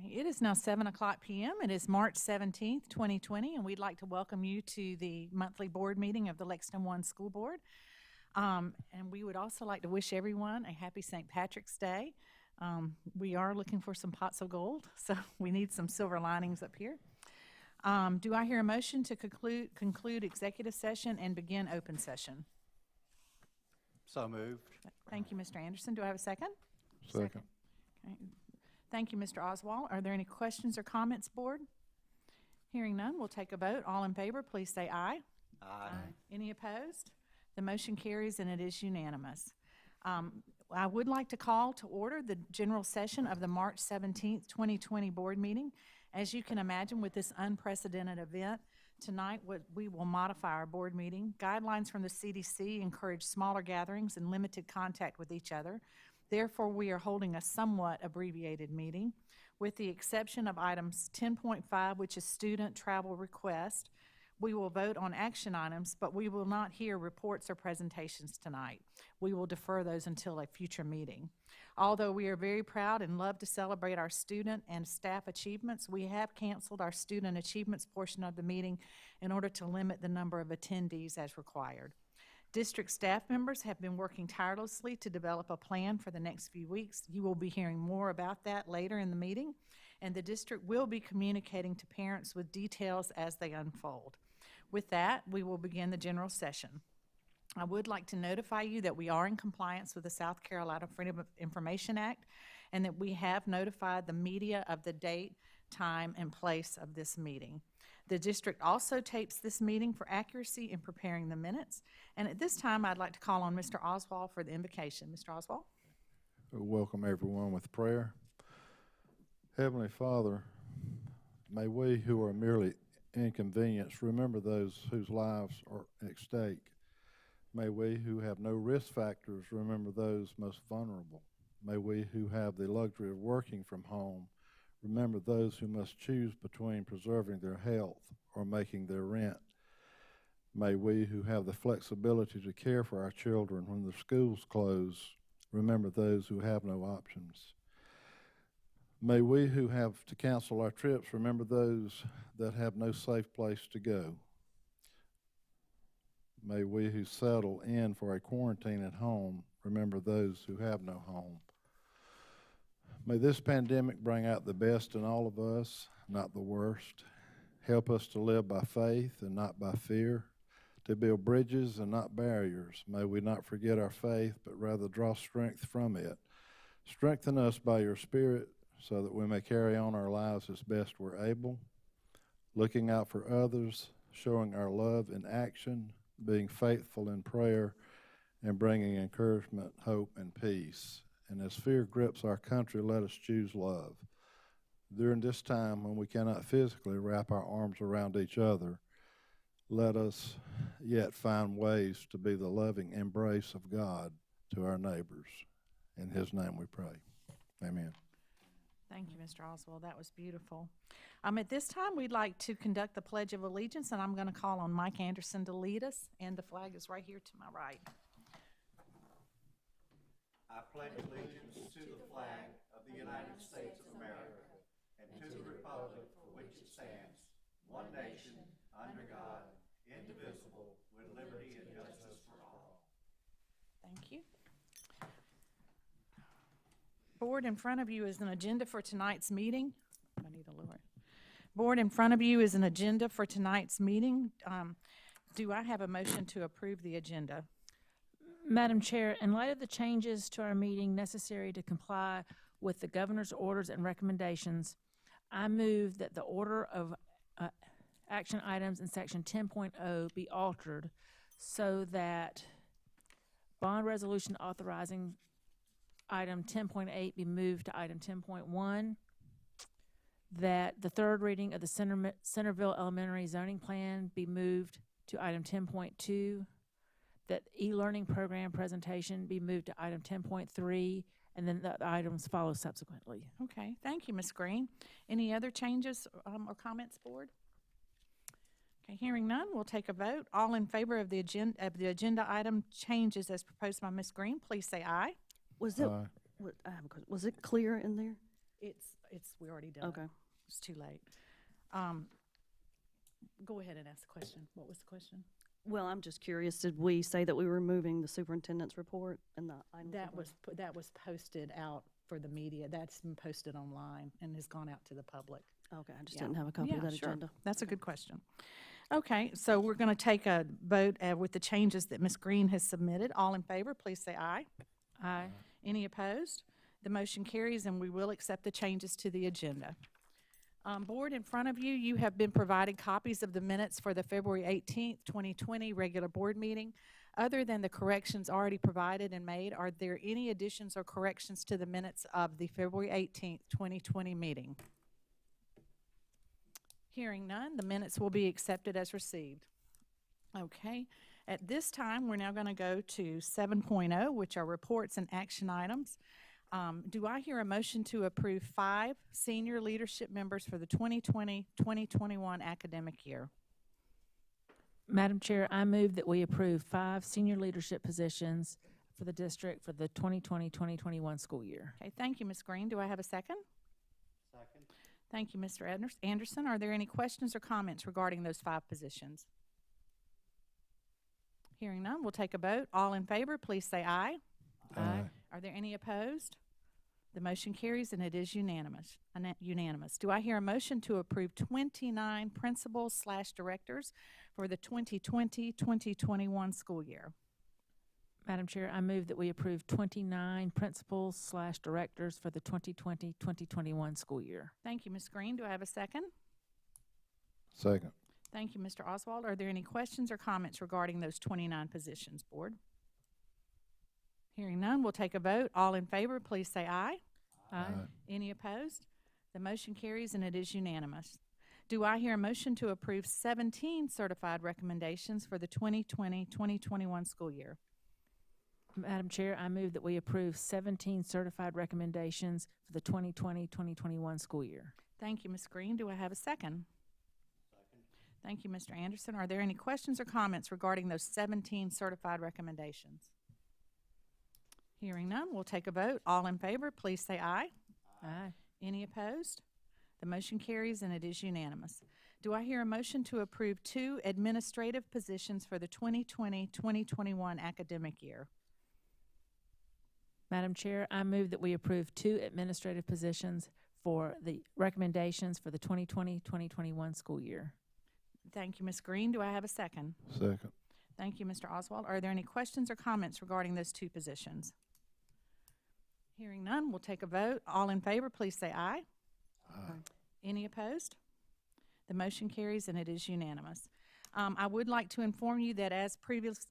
Okay, it is now 7:00 p.m. It is March 17th, 2020, and we'd like to welcome you to the monthly board meeting of the Lexington One School Board. And we would also like to wish everyone a happy St. Patrick's Day. We are looking for some pots of gold, so we need some silver linings up here. Do I hear a motion to conclude executive session and begin open session? So moved. Thank you, Mr. Anderson. Do I have a second? Second. Okay. Thank you, Mr. Oswald. Are there any questions or comments, board? Hearing none, we'll take a vote. All in favor, please say aye. Aye. Any opposed? The motion carries and it is unanimous. I would like to call to order the general session of the March 17th, 2020 board meeting. As you can imagine, with this unprecedented event, tonight we will modify our board meeting. Guidelines from the CDC encourage smaller gatherings and limited contact with each other. Therefore, we are holding a somewhat abbreviated meeting, with the exception of items 10.5, which is student travel request. We will vote on action items, but we will not hear reports or presentations tonight. We will defer those until a future meeting. Although we are very proud and love to celebrate our student and staff achievements, we have canceled our student achievements portion of the meeting in order to limit the number of attendees as required. District staff members have been working tirelessly to develop a plan for the next few weeks. You will be hearing more about that later in the meeting, and the district will be communicating to parents with details as they unfold. With that, we will begin the general session. I would like to notify you that we are in compliance with the South Carolina Freedom of Information Act, and that we have notified the media of the date, time, and place of this meeting. The district also tapes this meeting for accuracy in preparing the minutes. And at this time, I'd like to call on Mr. Oswald for the invocation. Mr. Oswald? Welcome everyone with prayer. Heavenly Father, may we who are merely inconvenienced remember those whose lives are at stake. May we who have no risk factors remember those most vulnerable. May we who have the luxury of working from home remember those who must choose between preserving their health or making their rent. May we who have the flexibility to care for our children when the schools close remember those who have no options. May we who have to cancel our trips remember those that have no safe place to go. May we who settle in for a quarantine at home remember those who have no home. May this pandemic bring out the best in all of us, not the worst. Help us to live by faith and not by fear, to build bridges and not barriers. May we not forget our faith, but rather draw strength from it. Strengthen us by your Spirit so that we may carry on our lives as best we're able, looking out for others, showing our love in action, being faithful in prayer, and bringing encouragement, hope, and peace. And as fear grips our country, let us choose love. During this time when we cannot physically wrap our arms around each other, let us yet find ways to be the loving embrace of God to our neighbors. In His name we pray. Amen. Thank you, Mr. Oswald. That was beautiful. At this time, we'd like to conduct the Pledge of Allegiance, and I'm going to call on Mike Anderson to lead us, and the flag is right here to my right. I pledge allegiance to the flag of the United States of America and to the republic for which it stands, one nation, under God, indivisible, with liberty and justice for all. Thank you. Board, in front of you is an agenda for tonight's meeting. I need to lower it. Board, in front of you is an agenda for tonight's meeting. Do I have a motion to approve the agenda? Madam Chair, in light of the changes to our meeting necessary to comply with the governor's orders and recommendations, I move that the order of action items in section 10.0 be altered so that bond resolution authorizing item 10.8 be moved to item 10.1, that the third reading of the Centerville Elementary zoning plan be moved to item 10.2, that ELearning Program presentation be moved to item 10.3, and then the items follow subsequently. Okay, thank you, Ms. Green. Any other changes or comments, board? Okay, hearing none, we'll take a vote. All in favor of the agenda item changes as proposed by Ms. Green, please say aye. Was it clear in there? we already done it. Okay. It's too late. Go ahead and ask the question. What was the question? Well, I'm just curious, did we say that we were removing the superintendent's report and the items? That was posted out for the media. That's been posted online and has gone out to the public. Okay, I just Yeah. didn't have a copy of Yeah, that sure. agenda. That's a good question. Okay, so we're going to take a vote with the changes that Ms. Green has submitted. All in favor, please say aye. Aye. Any opposed? The motion carries, and we will accept the changes to the agenda. Board, in front of you, you have been provided copies of the minutes for the February 18th, 2020 regular board meeting. Other than the corrections already provided and made, are there any additions or corrections to the minutes of the February 18th, 2020 meeting? Hearing none, the minutes will be accepted as received. Okay, at this time, we're now going to go to 7.0, which are reports and action items. Do I hear a motion to approve 5 senior leadership members for the 2020-2021 academic year? Madam Chair, I move that we approve 5 senior leadership positions for the district for the 2020-2021 school year. Okay, thank you, Ms. Green. Do I have a second? Second. Thank you, Mr. Anderson. Are there any questions or comments regarding those 5 positions? Hearing none, we'll take a vote. All in favor, please say aye. Aye. Are there any opposed? The motion carries, and it is unanimous. Do I hear a motion to approve 29 principals/directors for the 2020-2021 school year? Madam Chair, I move that we approve 29 principals/directors for the 2020-2021 school year. Thank you, Ms. Green. Do I have a second? Second. Thank you, Mr. Oswald. Are there any questions or comments regarding those 29 positions, Board? Hearing none, we'll take a vote. All in favor, please say aye. Aye. Any opposed? The motion carries, and it is unanimous. Do I hear a motion to approve 17 certified recommendations for the 2020-2021 school year? Madam Chair, I move that we approve 17 certified recommendations for the 2020-2021 school year. Thank you, Ms. Green. Do I have a second? Second. Thank you, Mr. Anderson. Are there any questions or comments regarding those 17 certified recommendations? Hearing none, we'll take a vote. All in favor, please say aye. Aye. Any opposed? The motion carries, and it is unanimous. Do I hear a motion to approve 2 administrative positions for the 2020-2021 academic year? Madam Chair, I move that we approve 2 administrative positions for the recommendations for the 2020-2021 school year. Thank you, Ms. Green. Do I have a second? Second. Thank you, Mr. Oswald. Are there any questions or comments regarding those 2 positions? Hearing none, we'll take a vote. All in favor, please say aye. Aye. Any opposed? The motion carries, and it is unanimous. I would like to inform you that as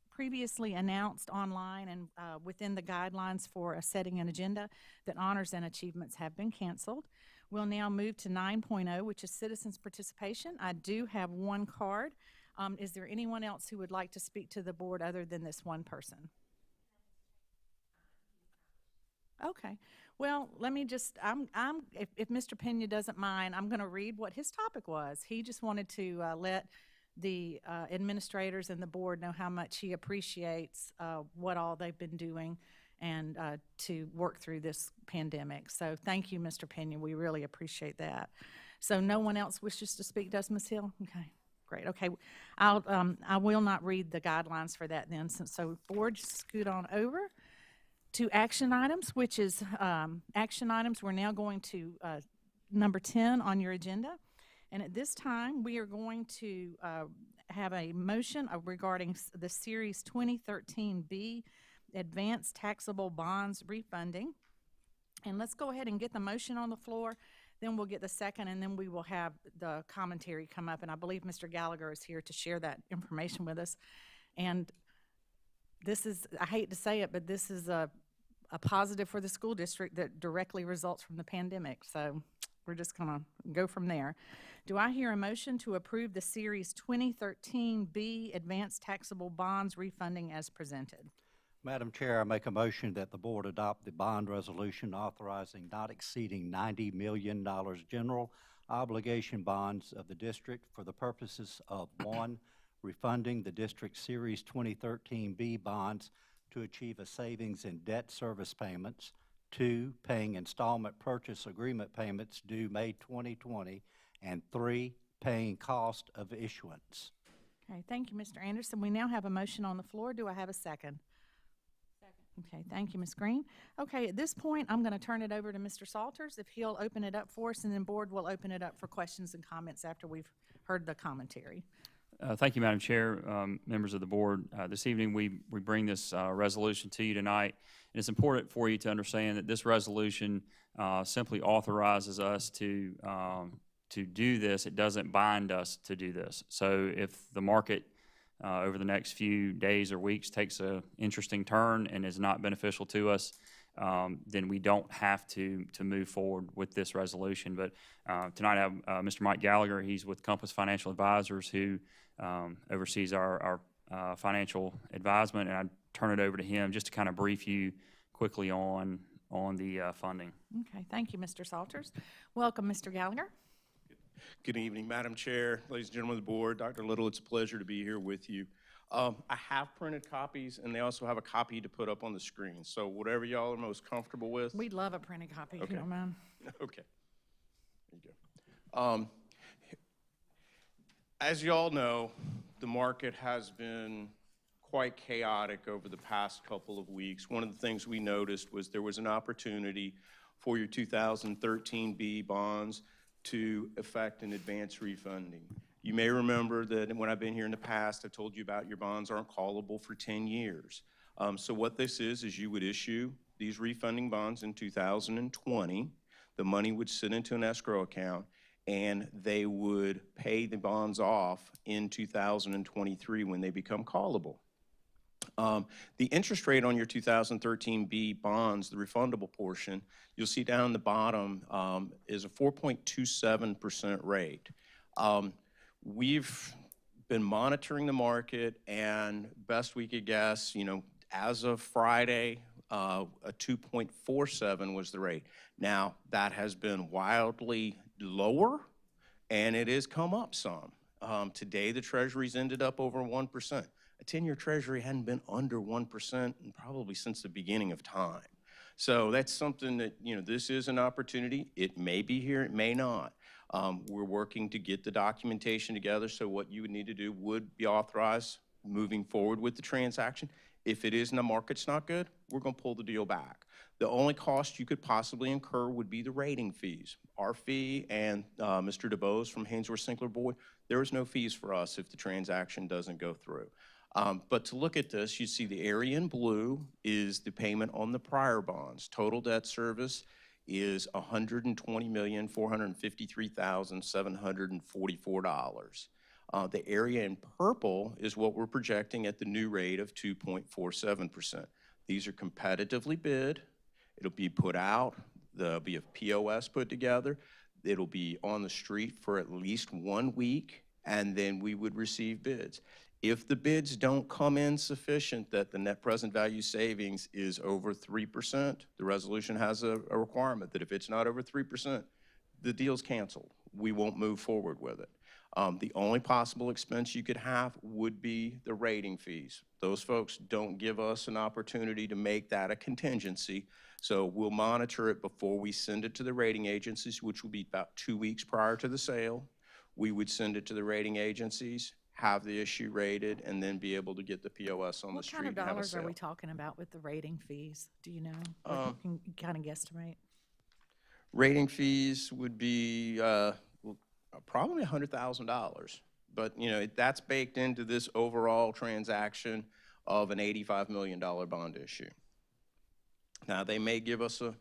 previously announced online and within the guidelines for setting an agenda, that honors and achievements have been canceled. We'll now move to 9.0, which is citizens' participation. I do have 1 card. Is there anyone else who would like to speak to the board other than this one person? Okay. Well, let me just, if Mr. Pena doesn't mind, I'm going to read what his topic was. He just wanted to let the administrators and the board know how much he appreciates what all they've been doing and to work through this pandemic. So thank you, Mr. Pena. We really appreciate that. So no one else wishes to speak to us, Ms. Hill? Okay. Great. Okay, I will not read the guidelines for that then. So board, scoot on over to action items, which is action items. We're now going to number 10 on your agenda. And at this time, we are going to have a motion regarding the Series 2013B Advanced Taxable Bonds Refunding. And let's go ahead and get the motion on the floor. Then we'll get the second, and then we will have the commentary come up. And I believe Mr. Gallagher is here to share that information with us. And this is, I hate to say it, but this is a positive for the school district that directly results from the pandemic. So we're just going to go from there. Do I hear a motion to approve the Series 2013B Advanced Taxable Bonds Refunding as presented? Madam Chair, I make a motion that the board adopt the bond resolution authorizing not exceeding $90 million general obligation bonds of the district for the purposes of 1, refunding the district Series 2013B bonds to achieve a savings in debt service payments, 2, paying installment purchase agreement payments due May 2020, and 3, paying cost of issuance. Okay, thank you, Mr. Anderson. We now have a motion on the floor. Do I have a second? Second. Okay, thank you, Ms. Green. Okay, at this point, I'm going to turn it over to Mr. Salters, if he'll open it up for us, and then board will open it up for questions and comments after we've heard the commentary. Thank you, Madam Chair, members of the board. This evening, we bring this resolution to you tonight, and it's important for you to understand that this resolution simply authorizes us to do this. It doesn't bind us to do this. So if the market over the next few days or weeks takes an interesting turn and is not beneficial to us, then we don't have to move forward with this resolution. But tonight I have Mr. Mike Gallagher. He's with Compass Financial Advisors, who oversees our financial advisement, and I turn it over to him just to kind of brief you quickly on the funding. Okay, thank you, Mr. Salters. Welcome, Mr. Gallagher. Good evening, Madam Chair, ladies and gentlemen of the board, Dr. Little, it's a pleasure to be here with you. I have printed copies, and they also have a copy to put up on the screen. So whatever y'all are most comfortable with. We'd love a printed copy, if you don't mind. Okay. There you go. As y'all know, the market has been quite chaotic over the past couple of weeks. One of the things we noticed was there was an opportunity for your 2013 B bonds to effect an advance refunding. You may remember that when I've been here in the past, I've told you about your bonds aren't callable for 10 years. So what this is you would issue these refunding bonds in 2020. The money would sit into an escrow account, and they would pay the bonds off in 2023 when they become callable. The interest rate on your 2013 B bonds, the refundable portion, you'll see down the bottom is a 4.27% rate. We've been monitoring the market, and best we could guess, as of Friday, a 2.47 was the rate. Now, that has been wildly lower, and it has come up some. Today, the Treasury's ended up over 1%. A 10-year Treasury hadn't been under 1% probably since the beginning of time. So that's something that, this is an opportunity. It may be here, it may not. We're working to get the documentation together, so what you would need to do would be authorized moving forward with the transaction. If it is and the market's not good, we're going to pull the deal back. The only cost you could possibly incur would be the rating fees. Our fee and Mr. DeBose from Haynesworth Sinclair Boyd, there is no fees for us if the transaction doesn't go through. But to look at this, you see the area in blue is the payment on the prior bonds. Total debt service is $120,453,744. The area in purple is what we're projecting at the new rate of 2.47%. These are competitively bid. It'll be put out. There'll be a POS put together. It'll be on the street for at least 1 week, and then we would receive bids. If the bids don't come in sufficient that the net present value savings is over 3%, the resolution has a requirement that if it's not over 3%, the deal's canceled. We won't move forward with it. The only possible expense you could have would be the rating fees. Those folks don't give us an opportunity to make that a contingency, so we'll monitor it before we send it to the rating agencies, which will be about 2 weeks prior to the sale. We would send it to the rating agencies, have the issue rated, and then be able to get the POS on the street and have a sale. What kind of dollars are we talking about with the rating fees? Do you know? Or you can kind of guesstimate. Rating fees would be probably $100,000, but that's baked into this overall transaction of an $85 million bond issue. Now they may give us a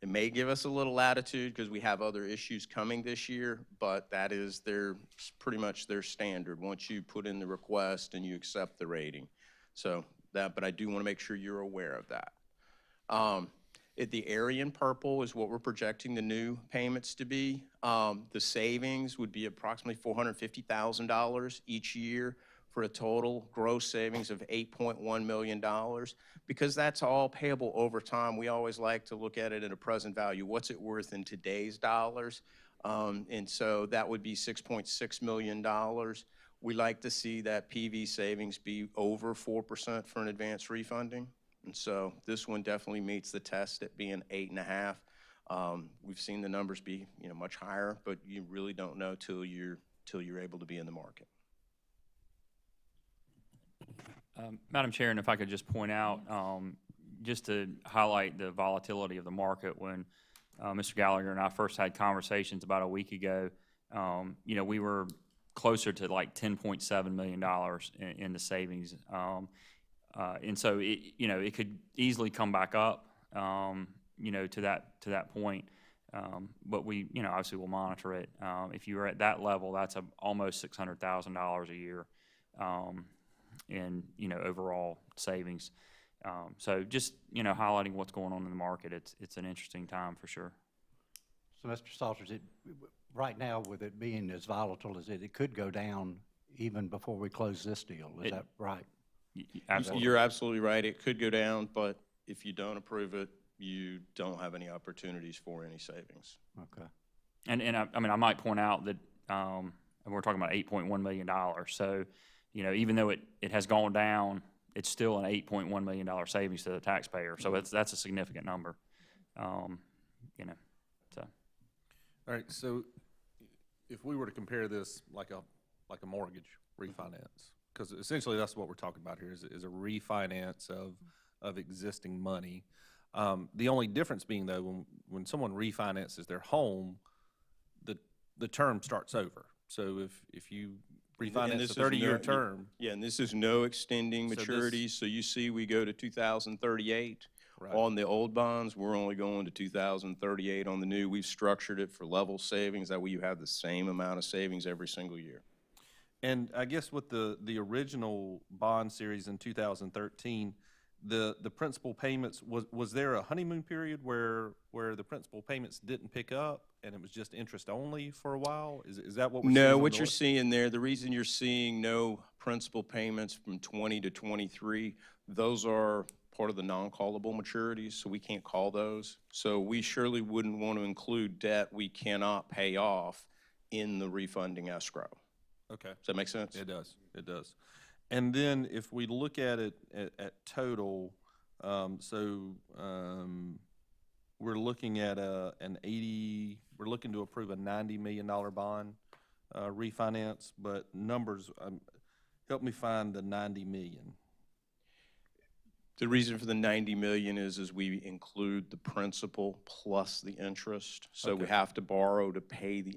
little latitude because we have other issues coming this year, but that is pretty much their standard once you put in the request and you accept the rating. But I do want to make sure you're aware of that. The area in purple is what we're projecting the new payments to be. The savings would be approximately $450,000 each year for a total gross savings of $8.1 million. Because that's all payable over time, we always like to look at it at a present value. What's it worth in today's dollars? And so that would be $6.6 million. We like to see that PV savings be over 4% for an advance refunding. And so this one definitely meets the test at being 8.5. We've seen the numbers be, much higher, but you really don't know till you're able to be in the market. Madam Chair, and if I could just point out, just to highlight the volatility of the market, when Mr. Gallagher and I first had conversations about a week ago, we were closer to like $10.7 million in the savings. And so it could easily come back up, to that point. But we, obviously will monitor it. If you were at that level, that's almost $600,000 a year in, overall savings. So just, highlighting what's going on in the market, it's an interesting time for sure. So, Mr. Salters, right now, with it being as volatile as it could go down even before we close this deal. Is that right? Absolutely. You're absolutely right. It could go down, but if you don't approve it, you don't have any opportunities for any savings. Okay. And I might point out that we're talking about $8.1 million. So, even though it has gone down, it's still an $8.1 million savings to the taxpayer. So that's a significant number. So. All right, so if we were to compare this like a mortgage refinance, because essentially that's what we're talking about here is a refinance of existing money. The only difference being, though, when someone refinances their home, the term starts over. So if you refinance a 30-year term. Yeah, and this is no extending maturities. So you see we go to 2038 Right. on the old bonds. We're only going to 2038 on the new. We've structured it for level savings. That way you have the same amount of savings every single year. And I guess with the original bond series in 2013, the principal payments, was there a honeymoon period where the principal payments didn't pick up and it was just interest only for a while? Is that what we're seeing? No, what you're seeing there, the reason you're seeing no principal payments from 20 to 23, those are part of the non-callable maturities, so we can't call those. So we surely wouldn't want to include debt we cannot pay off in the refunding escrow. Okay. Does that make sense? It does. It does. And then if we look at it at total, we're looking at we're looking to approve a $90 million bond refinance, but numbers, help me find the 90 million. The reason for the 90 million is we include the principal plus the interest. So we have to borrow to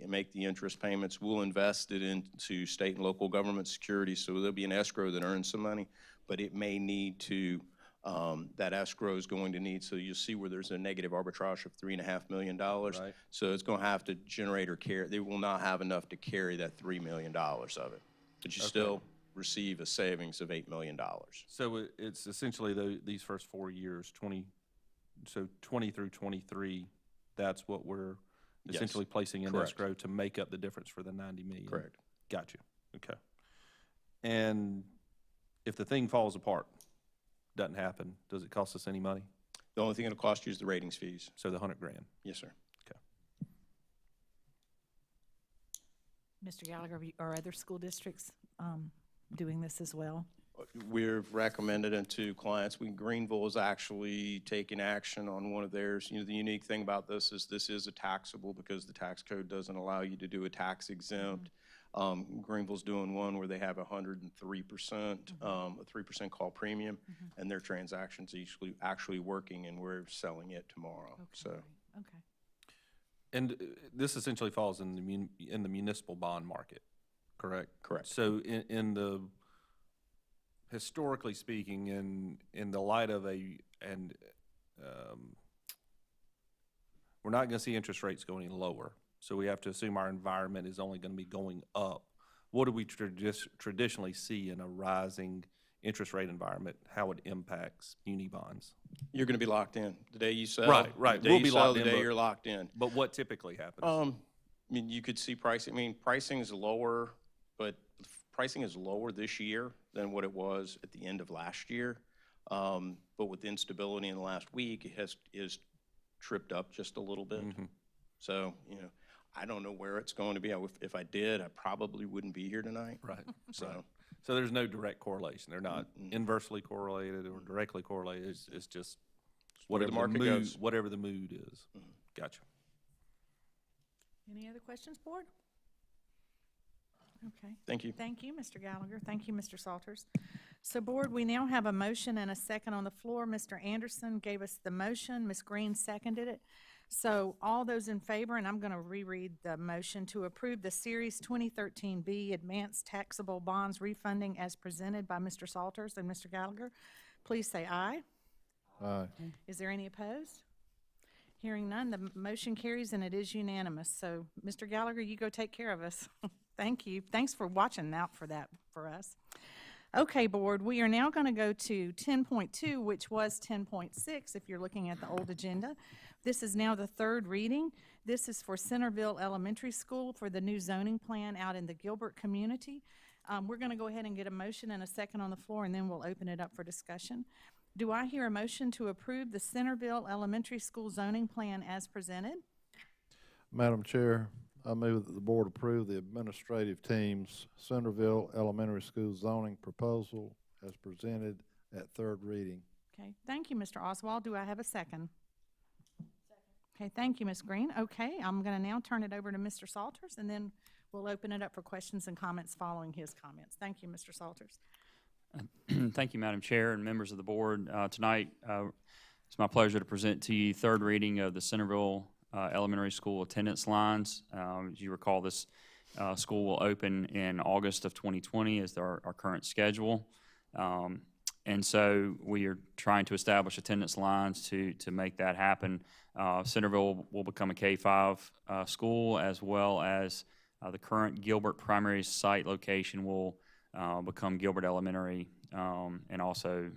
make the interest payments. We'll invest it into state and local government securities, so there'll be an escrow that earns some money, but it may need to, that escrow is going to need, so you'll see where there's a negative arbitrage of $3.5 million. Right. So it's going to have to generate or carry, they will not have enough to carry that $3 million of it. But you still receive a savings of $8 million. So it's essentially these first 4 years, 20 through 23, that's what we're essentially placing in escrow to make up the difference for the 90 million. Correct. Got you. Okay. And if the thing falls apart, doesn't happen, does it cost us any money? The only thing it'll cost you is the ratings fees. So the $100,000. Yes, sir. Mr. Gallagher, are other school districts doing this as well? We've recommended it to clients. Greenville is actually taking action on one of theirs. The unique thing about this is a taxable because the tax code doesn't allow you to do a tax exempt. Greenville's doing one where they have 103%, a 3% call premium, and their transactions actually working, and we're selling it tomorrow. Okay. So. Okay. And this essentially falls in the municipal bond market, correct? Correct. So in the, historically speaking, in the light of we're not going to see interest rates going any lower. So we have to assume our environment is only going to be going up. What do we traditionally see in a rising interest rate environment, how it impacts muni bonds? You're going to be locked in. The day you sell, Right. The day We'll you be sell, locked the in, day but- you're locked in. But what typically happens? I mean, you could see pricing. I mean, pricing is lower, but pricing is lower this year than what it was at the end of last year. But with instability in the last week, it is tripped up just a little bit. So, I don't know where it's going to be. If I did, I probably wouldn't be here tonight. Right. So. So there's no direct correlation. They're not inversely correlated or directly correlated. It's just Where the whatever the market mood, goes. whatever the mood is. Gotcha. Any other questions, board? Okay. Thank you. Thank you, Mr. Gallagher. Thank you, Mr. Salters. So, board, we now have a motion and a second on the floor. Mr. Anderson gave us the motion. Ms. Green seconded it. So, all those in favor, and I'm going to reread the motion to approve the Series 2013B Advanced Taxable Bonds Refunding as presented by Mr. Salters and Mr. Gallagher, please say aye. Aye. Is there any opposed? Hearing none, the motion carries and it is unanimous. So, Mr. Gallagher, you go take care of us. Thank you. Thanks for watching out for that for us. Okay, board, we are now going to go to 10.2, which was 10.6 if you're looking at the old agenda. This is now the third reading. This is for Centerville Elementary School for the new zoning plan out in the Gilbert community. We're going to go ahead and get a motion and a second on the floor, and then we'll open it up for discussion. Do I hear a motion to approve the Centerville Elementary School zoning plan as presented? Madam Chair, I move that the board approve the administrative team's Centerville Elementary School zoning proposal as presented at third reading. Okay, thank you, Mr. Oswald. Do I have a second? Okay, thank you, Ms. Green. Okay, I'm going to now turn it over to Mr. Salters, and then we'll open it up for questions and comments following his comments. Thank you, Mr. Salters. Thank you, Madam Chair and members of the board. Tonight, it's my pleasure to present to you third reading of the Centerville Elementary School attendance lines. As you recall, this school will open in August of 2020 as our current schedule. And so we are trying to establish attendance lines to make that happen. Centerville will become a K-5 school, as well as the current Gilbert primary site location will become Gilbert Elementary, and also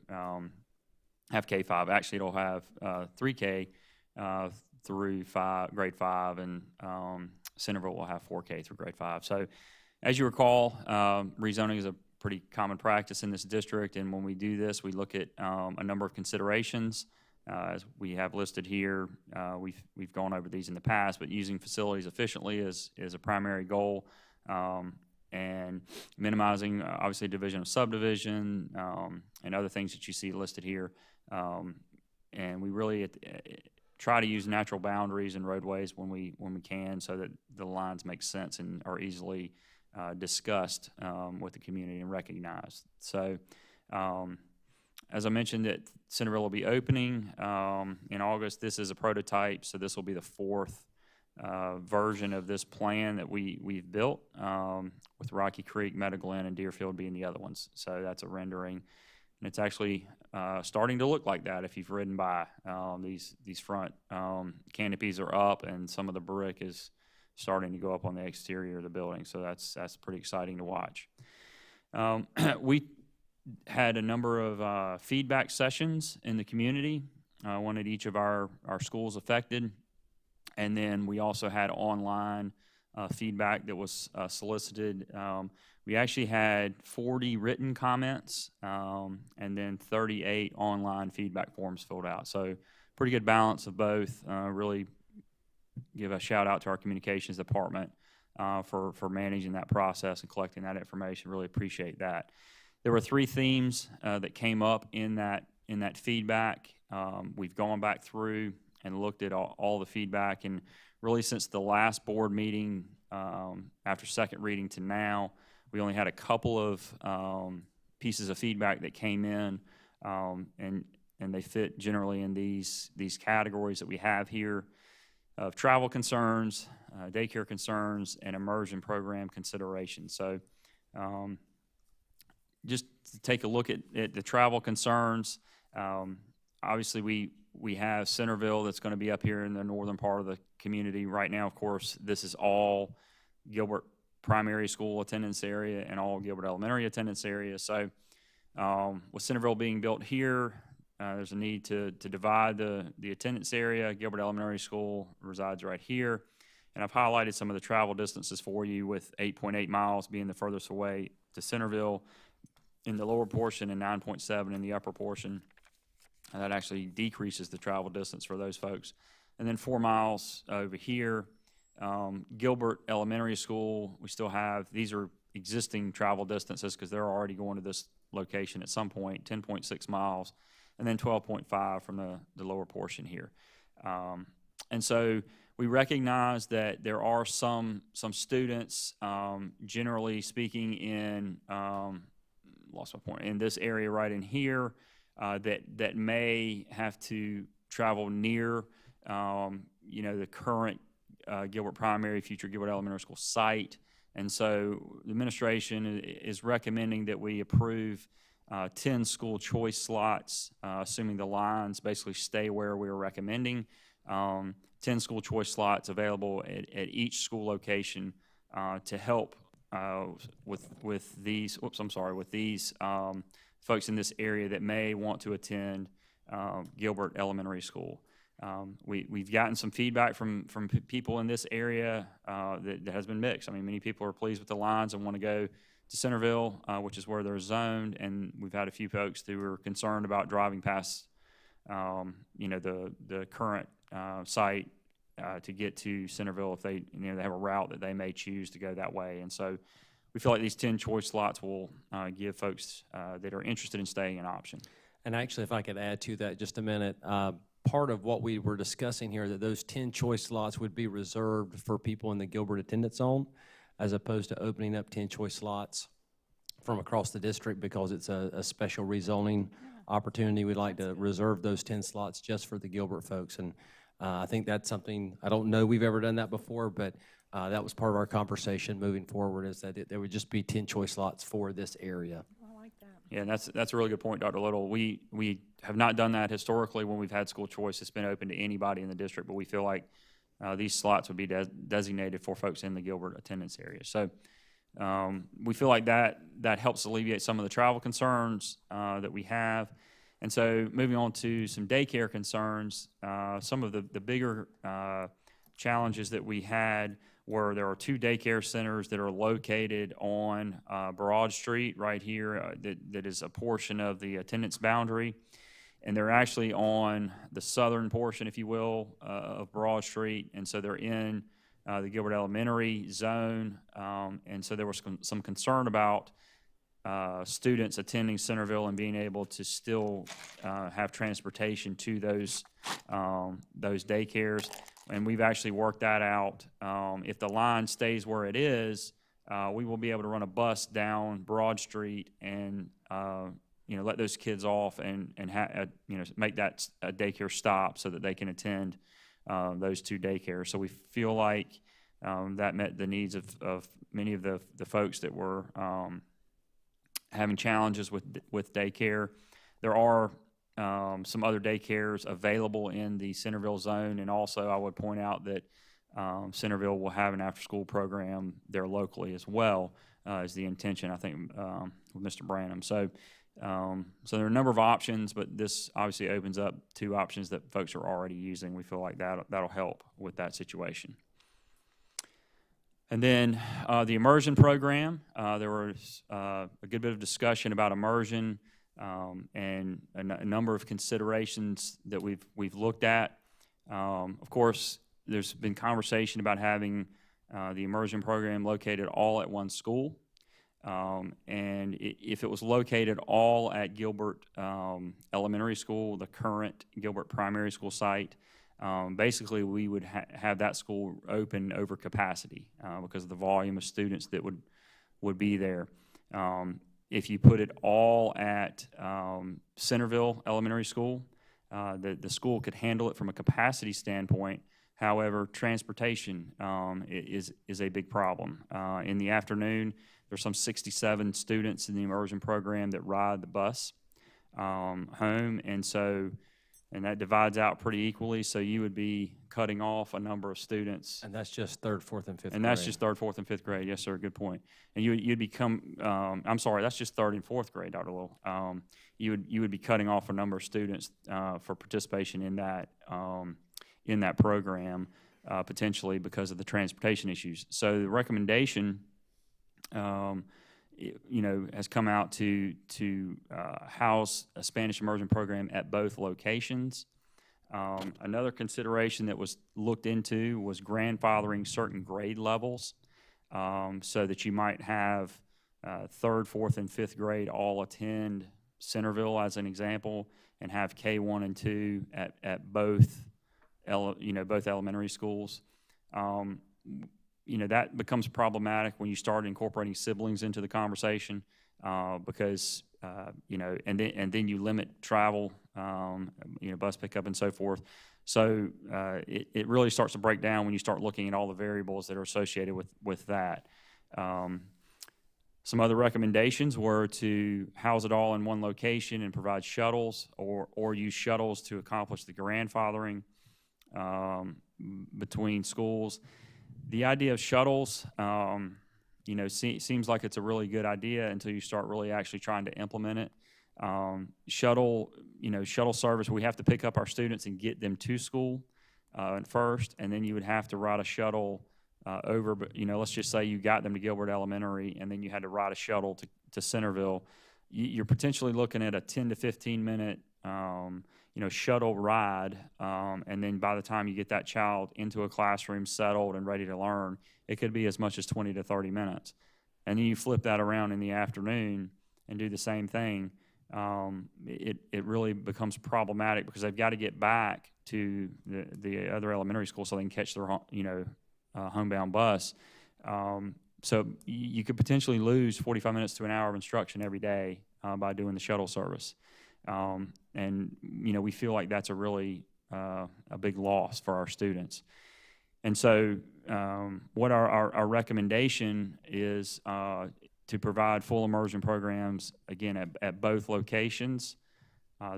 have K-5. Actually, it'll have 3K through grade 5, and Centerville will have 4K through grade 5. So, as you recall, rezoning is a pretty common practice in this district, and when we do this, we look at a number of considerations. As we have listed here, we've gone over these in the past, but using facilities efficiently is a primary goal, and minimizing, obviously, division of subdivision, and other things that you see listed here. And we really try to use natural boundaries and roadways when we can, so that the lines make sense and are easily discussed with the community and recognized. So, as I mentioned, that Centerville will be opening in August. This is a prototype, so this will be the fourth version of this plan that we've built, with Rocky Creek, Meadow Glen, and Deerfield being the other ones. So that's a rendering, and it's actually starting to look like that if you've ridden by. These front canopies are up, and some of the brick is starting to go up on the exterior of the building. So that's pretty exciting to watch. We had a number of feedback sessions in the community, one at each of our schools affected. And then we also had online feedback that was solicited. We actually had 40 written comments, and then 38 online feedback forms filled out. So pretty good balance of both. Really give a shout out to our communications department for managing that process and collecting that information. Really appreciate that. There were 3 themes that came up in that feedback. We've gone back through and looked at all the feedback, and really since the last board meeting after second reading to now, we only had a couple of pieces of feedback that came in, and they fit generally in these categories that we have here of travel concerns, daycare concerns, and immersion program considerations. So just to take a look at the travel concerns, obviously we have Centerville that's going to be up here in the northern part of the community. Right now, of course, this is all Gilbert primary school attendance area and all Gilbert Elementary attendance area. So with Centerville being built here, there's a need to divide the attendance area. Gilbert Elementary School resides right here. And I've highlighted some of the travel distances for you, with 8.8 miles being the furthest away to Centerville in the lower portion and 9.7 in the upper portion. And that actually decreases the travel distance for those folks. And then 4 miles over here, Gilbert Elementary School, we still have, these are existing travel distances, because they're already going to this location at some point, 10.6 miles, and then 12.5 from the lower portion here. And so we recognize that there are some students, generally speaking, in lost my point, in this area right in here, that may have to travel near, the current Gilbert Primary, future Gilbert Elementary School site. And so the administration is recommending that we approve 10 school choice slots, assuming the lines basically stay where we are recommending. 10 school choice slots available at each school location to help with these folks in this area that may want to attend Gilbert Elementary School. We've gotten some feedback from people in this area that has been mixed. I mean, many people are pleased with the lines and want to go to Centerville, which is where they're zoned, and we've had a few folks who are concerned about driving past, the current site to get to Centerville if they have a route that they may choose to go that way. And so we feel like these 10 choice slots will give folks that are interested in staying an option. And actually, if I could add to that just a minute, part of what we were discussing here, that those 10 choice slots would be reserved for people in the Gilbert attendance zone, as opposed to opening up 10 choice slots from across the district, because it's a special rezoning opportunity. We'd like to reserve those 10 slots just for the Gilbert folks. And I think that's something, I don't know we've ever done that before, but that was part of our conversation moving forward, is that there would just be 10 choice slots for this area. I like that. Yeah, and that's a really good point, Dr. Little. We have not done that historically when we've had school choice. It's been open to anybody in the district, but we feel like these slots would be designated for folks in the Gilbert attendance area. So we feel like that helps alleviate some of the travel concerns that we have. And so moving on to some daycare concerns, some of the bigger challenges that we had were there are 2 daycare centers that are located on Broad Street right here that is a portion of the attendance boundary. And they're actually on the southern portion, if you will, of Broad Street. And so they're in the Gilbert Elementary zone. And so there was some concern about students attending Centerville and being able to still have transportation to those daycares. And we've actually worked that out. If the line stays where it is, we will be able to run a bus down Broad Street and let those kids off and make that a daycare stop so that they can attend those 2 daycares. So we feel like that met the needs of many of the folks that were having challenges with daycare. There are some other daycares available in the Centerville zone, and also I would point out that Centerville will have an after-school program there locally as well, is the intention, I think, with Mr. Branham. So there are a number of options, but this obviously opens up 2 options that folks are already using. We feel like that'll help with that situation. And then the Immersion Program, there was a good bit of discussion about immersion and a number of considerations that we've looked at. Of course, there's been conversation about having the Immersion Program located all at one school. And if it was located all at Gilbert Elementary School, the current Gilbert Primary School site, basically we would have that school open over capacity because of the volume of students that would be there. If you put it all at Centerville Elementary School, the school could handle it from a capacity standpoint. However, transportation is a big problem. In the afternoon, there's some 67 students in the Immersion Program that ride the bus home, and that divides out pretty equally, so you would be cutting off a number of students. And that's just 3rd, 4th, and 5th grade. And that's just 3rd, 4th, and 5th grade. Yes, sir, good point. And you'd become, I'm sorry, that's just 3rd and 4th grade, Dr. Little. You would be cutting off a number of students for participation in that program, potentially because of the transportation issues. So the recommendation has come out to house a Spanish immersion program at both locations. Another consideration that was looked into was grandfathering certain grade levels. so that you might have third, fourth, and fifth grade all attend Centerville as an example, and have K1 and 2 at both, both elementary schools. That becomes problematic when you start incorporating siblings into the conversation, because and then you limit travel, bus pickup and so forth. So it really starts to break down when you start looking at all the variables that are associated with that. Some other recommendations were to house it all in one location and provide shuttles, or use shuttles to accomplish the grandfathering between schools. The idea of shuttles, seems like it's a really good idea until you start really actually trying to implement it. Shuttle service, we have to pick up our students and get them to school first, and then you would have to ride a shuttle over, but let's just say you got them to Gilbert Elementary, and then you had to ride a shuttle to Centerville. You're potentially looking at a 10 to 15 minute shuttle ride, and then by the time you get that child into a classroom settled and ready to learn, it could be as much as 20 to 30 minutes. And then you flip that around in the afternoon and do the same thing. It really becomes problematic because they've got to get back to the other elementary school so they can catch their homebound bus. So you could potentially lose 45 minutes to an hour of instruction every day by doing the shuttle service. And we feel like that's a really a big loss for our students. And so what our recommendation is to provide full immersion programs, again, at both locations.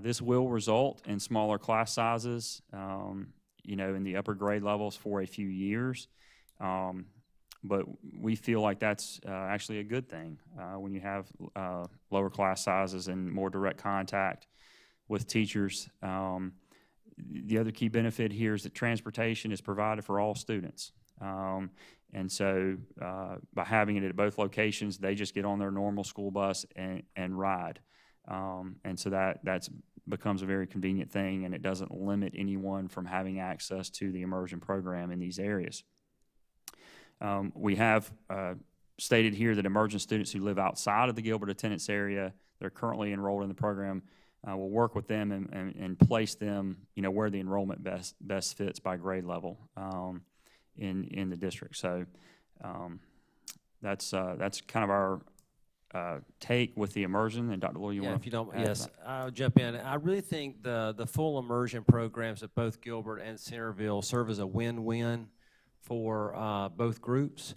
This will result in smaller class sizes, in the upper grade levels for a few years. But we feel like that's actually a good thing when you have lower class sizes and more direct contact with teachers. The other key benefit here is that transportation is provided for all students. And so by having it at both locations, they just get on their normal school bus and ride. And so that becomes a very convenient thing, and it doesn't limit anyone from having access to the immersion program in these areas. We have stated here that immersion students who live outside of the Gilbert attendance area that are currently enrolled in the program will work with them and place them, where the enrollment best fits by grade level in the district. So that's kind of our take with the immersion. And Dr. Lawler, you want to? If you don't, yes, I'll jump in. I really think the full immersion programs at both Gilbert and Centerville serve as a win-win for both groups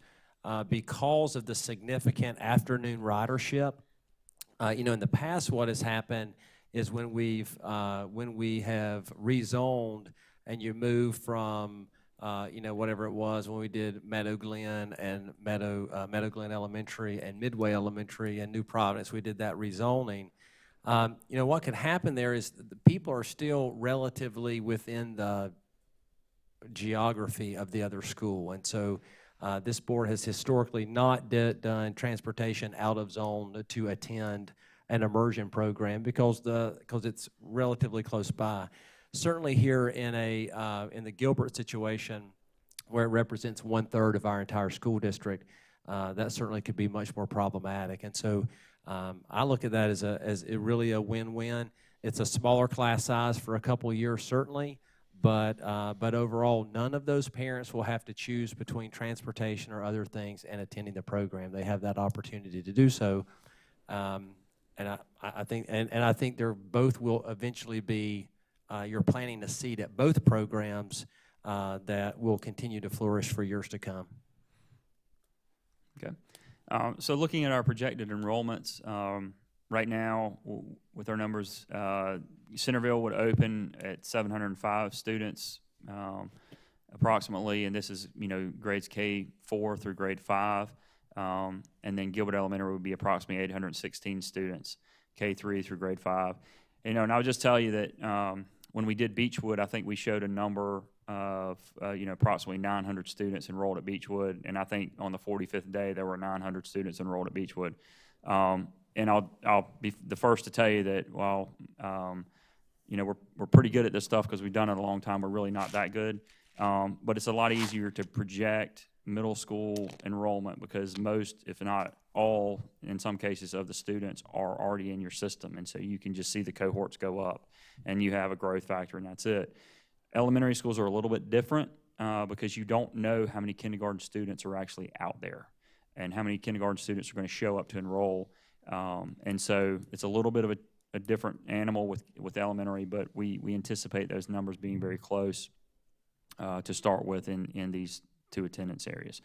because of the significant afternoon ridership. In the past, what has happened is when we have rezoned and you move from whatever it was when we did Meadow Glen and Meadow Glen Elementary and Midway Elementary and New Providence, we did that rezoning. What could happen there is the people are still relatively within the geography of the other school, and so this board has historically not done transportation out of zone to attend an immersion program because it's relatively close by. Certainly here in the Gilbert situation, where it represents 1/3 of our entire school district, that certainly could be much more problematic. And so I look at that as really a win-win. It's a smaller class size for a couple of years, certainly, but overall, none of those parents will have to choose between transportation or other things and attending the program. They have that opportunity to do so. And I think they're both will eventually be. You're planting a seed at both programs that will continue to flourish for years to come. Okay. So looking at our projected enrollments, right now with our numbers, Centerville would open at 705 students approximately, and this is grades K4 through grade 5. And then Gilbert Elementary would be approximately 816 students, K3 through grade 5. And I would just tell you that when we did Beechwood, I think we showed a number of approximately 900 students enrolled at Beechwood, and I think on the 45th day there were 900 students enrolled at Beechwood. And I'll be the first to tell you that while we're pretty good at this stuff because we've done it a long time, we're really not that good. But it's a lot easier to project middle school enrollment because most, if not all, in some cases of the students are already in your system. And so you can just see the cohorts go up and you have a growth factor and that's it. Elementary schools are a little bit different because you don't know how many kindergarten students are actually out there and how many kindergarten students are going to show up to enroll. And so it's a little bit of a different animal with elementary, but we anticipate those numbers being very close to start with in these two attendance areas.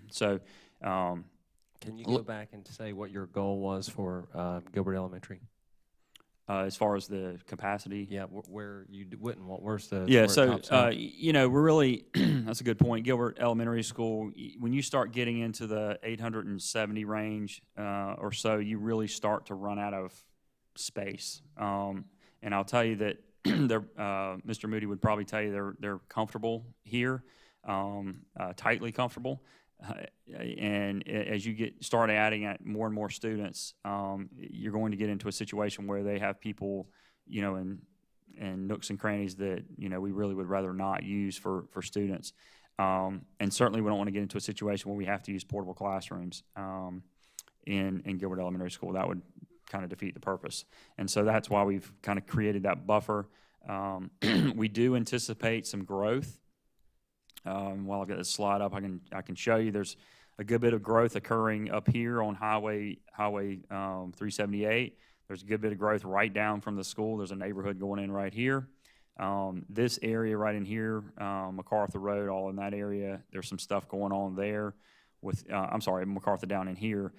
So, Can you go back and say what your goal was for Gilbert Elementary? as far as the capacity, Yeah, where you wouldn't want, where's the? yeah, where it so, tops out? you know, we're really, that's a good point. Gilbert Elementary School, when you start getting into the 870 range or so, you really start to run out of space. And I'll tell you that Mr. Moody would probably tell you they're comfortable here, tightly comfortable. And as you start adding more and more students, you're going to get into a situation where they have people, you know, in nooks and crannies that, you know, we really would rather not use for students. And certainly we don't want to get into a situation where we have to use portable classrooms in Gilbert Elementary School. That would kind of defeat the purpose. And so that's why we've kind of created that buffer. We do anticipate some growth. While I've got this slide up, I can show you there's a good bit of growth occurring up here on Highway 378. There's a good bit of growth right down from the school. There's a neighborhood going in right here. This area right in here, MacArthur Road, all in that area, there's some stuff going on there with, I'm sorry, MacArthur down in here,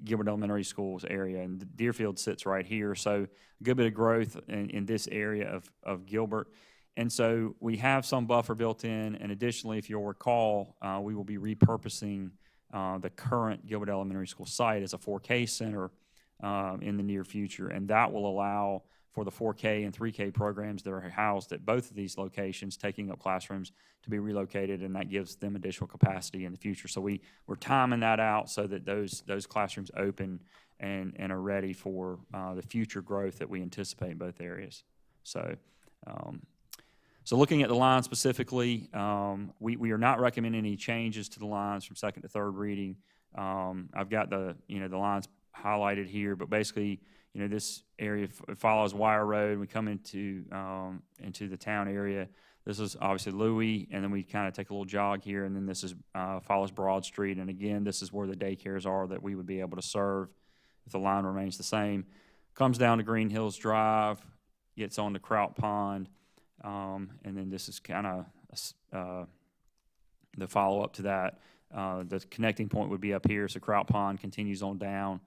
Gilbert Elementary School's area, and Deerfield sits right here. So a good bit of growth in this area of Gilbert. And so we have some buffer built in, and additionally, if you'll recall, we will be repurposing the current Gilbert Elementary School site as a 4K center in the near future, and that will allow for the 4K and 3K programs that are housed at both of these locations, taking up classrooms, to be relocated, and that gives them additional capacity in the future. So we're timing that out so that those classrooms open and are ready for the future growth that we anticipate in both areas. So looking at the lines specifically, we are not recommending any changes to the lines from second to third reading. I've got the lines highlighted here, but basically, you know, this area follows Wire Road. We come into the town area. This is obviously Louis, and then we kind of take a little jog here, and then this is follows Broad Street. And again, this is where the daycares are that we would be able to serve if the line remains the same. Comes down to Green Hills Drive, gets on to Kraut Pond. And then this is kind of the follow-up to that. The connecting point would be up here, so Kraut Pond continues on down.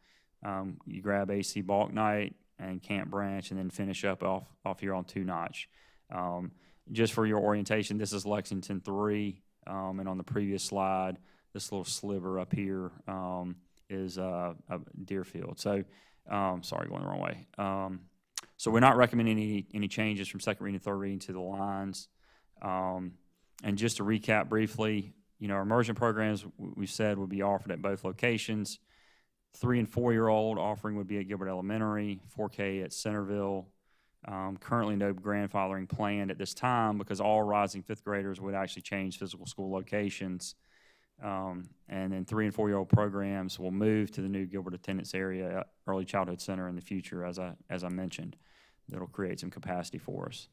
You grab AC Balknight and Camp Branch, and then finish up off here on Two Notch. Just for your orientation, this is Lexington 3, and on the previous slide, this little sliver up here is Deerfield. So, sorry, going the wrong way. So we're not recommending any changes from second reading to third reading to the lines. And just to recap briefly, you know, our immersion programs, we said, would be offered at both locations. 3- and 4-year-old offering would be at Gilbert Elementary, 4K at Centerville. Currently no grandfathering planned at this time because all rising fifth graders would actually change physical school locations. And then 3- and 4-year-old programs will move to the new Gilbert attendance area, Early Childhood Center in the future, as I mentioned. That'll create some capacity for us.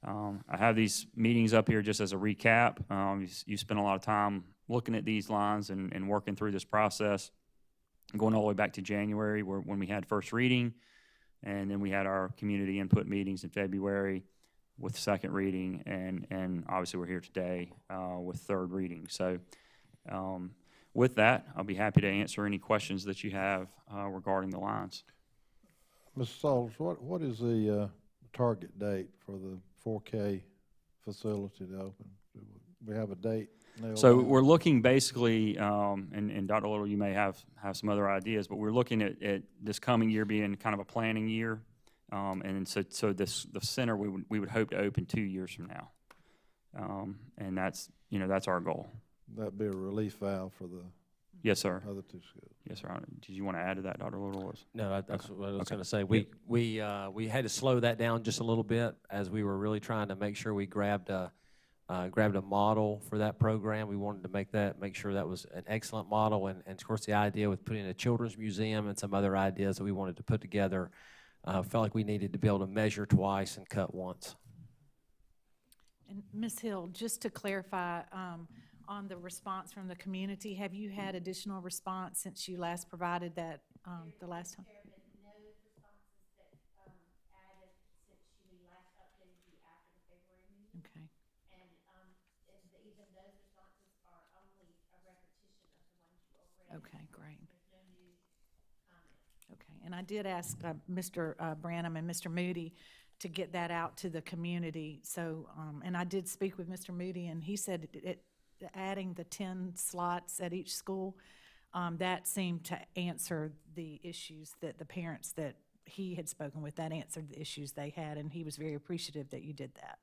I have these meetings up here just as a recap. You spent a lot of time looking at these lines and working through this process, going all the way back to January when we had first reading, and then we had our community input meetings in February with second reading, and obviously we're here today with third reading. So with that, I'll be happy to answer any questions that you have regarding the lines. Mr. Salters, what is the target date for the 4K facility to open? Do we have a date nailed So down? we're looking basically, and Dr. Little, you may have some other ideas, but we're looking at this coming year being kind of a planning year. And so the center, we would hope to open 2 years from now. And that's our goal. That'd be a relief valve for the Yes, sir. other two schools. Yes, sir. Did you want to add to that, Dr. Little? No, that's what I was Okay. going to say. We had to slow that down just a little bit as we were really trying to make sure we grabbed grabbed a model for that program. We wanted to make sure that was an excellent model, and of course the idea with putting a children's museum and some other ideas that we wanted to put together, felt like we needed to be able to measure twice and cut once. And Ms. Hill, just to clarify, on the response from the community, have you had additional response since you last provided that, the last time? There have been no responses that, added since we last updated you after the February meeting. Okay. And even those responses are only a repetition of the ones you already. Okay, great. There's no new comments. Okay, and I did ask Mr. Branham and Mr. Moody to get that out to the community. So, and I did speak with Mr. Moody, and he said adding the 10 slots at each school, that seemed to answer the issues that the parents that he had spoken with, that answered the issues they had, and he was very appreciative that you did that.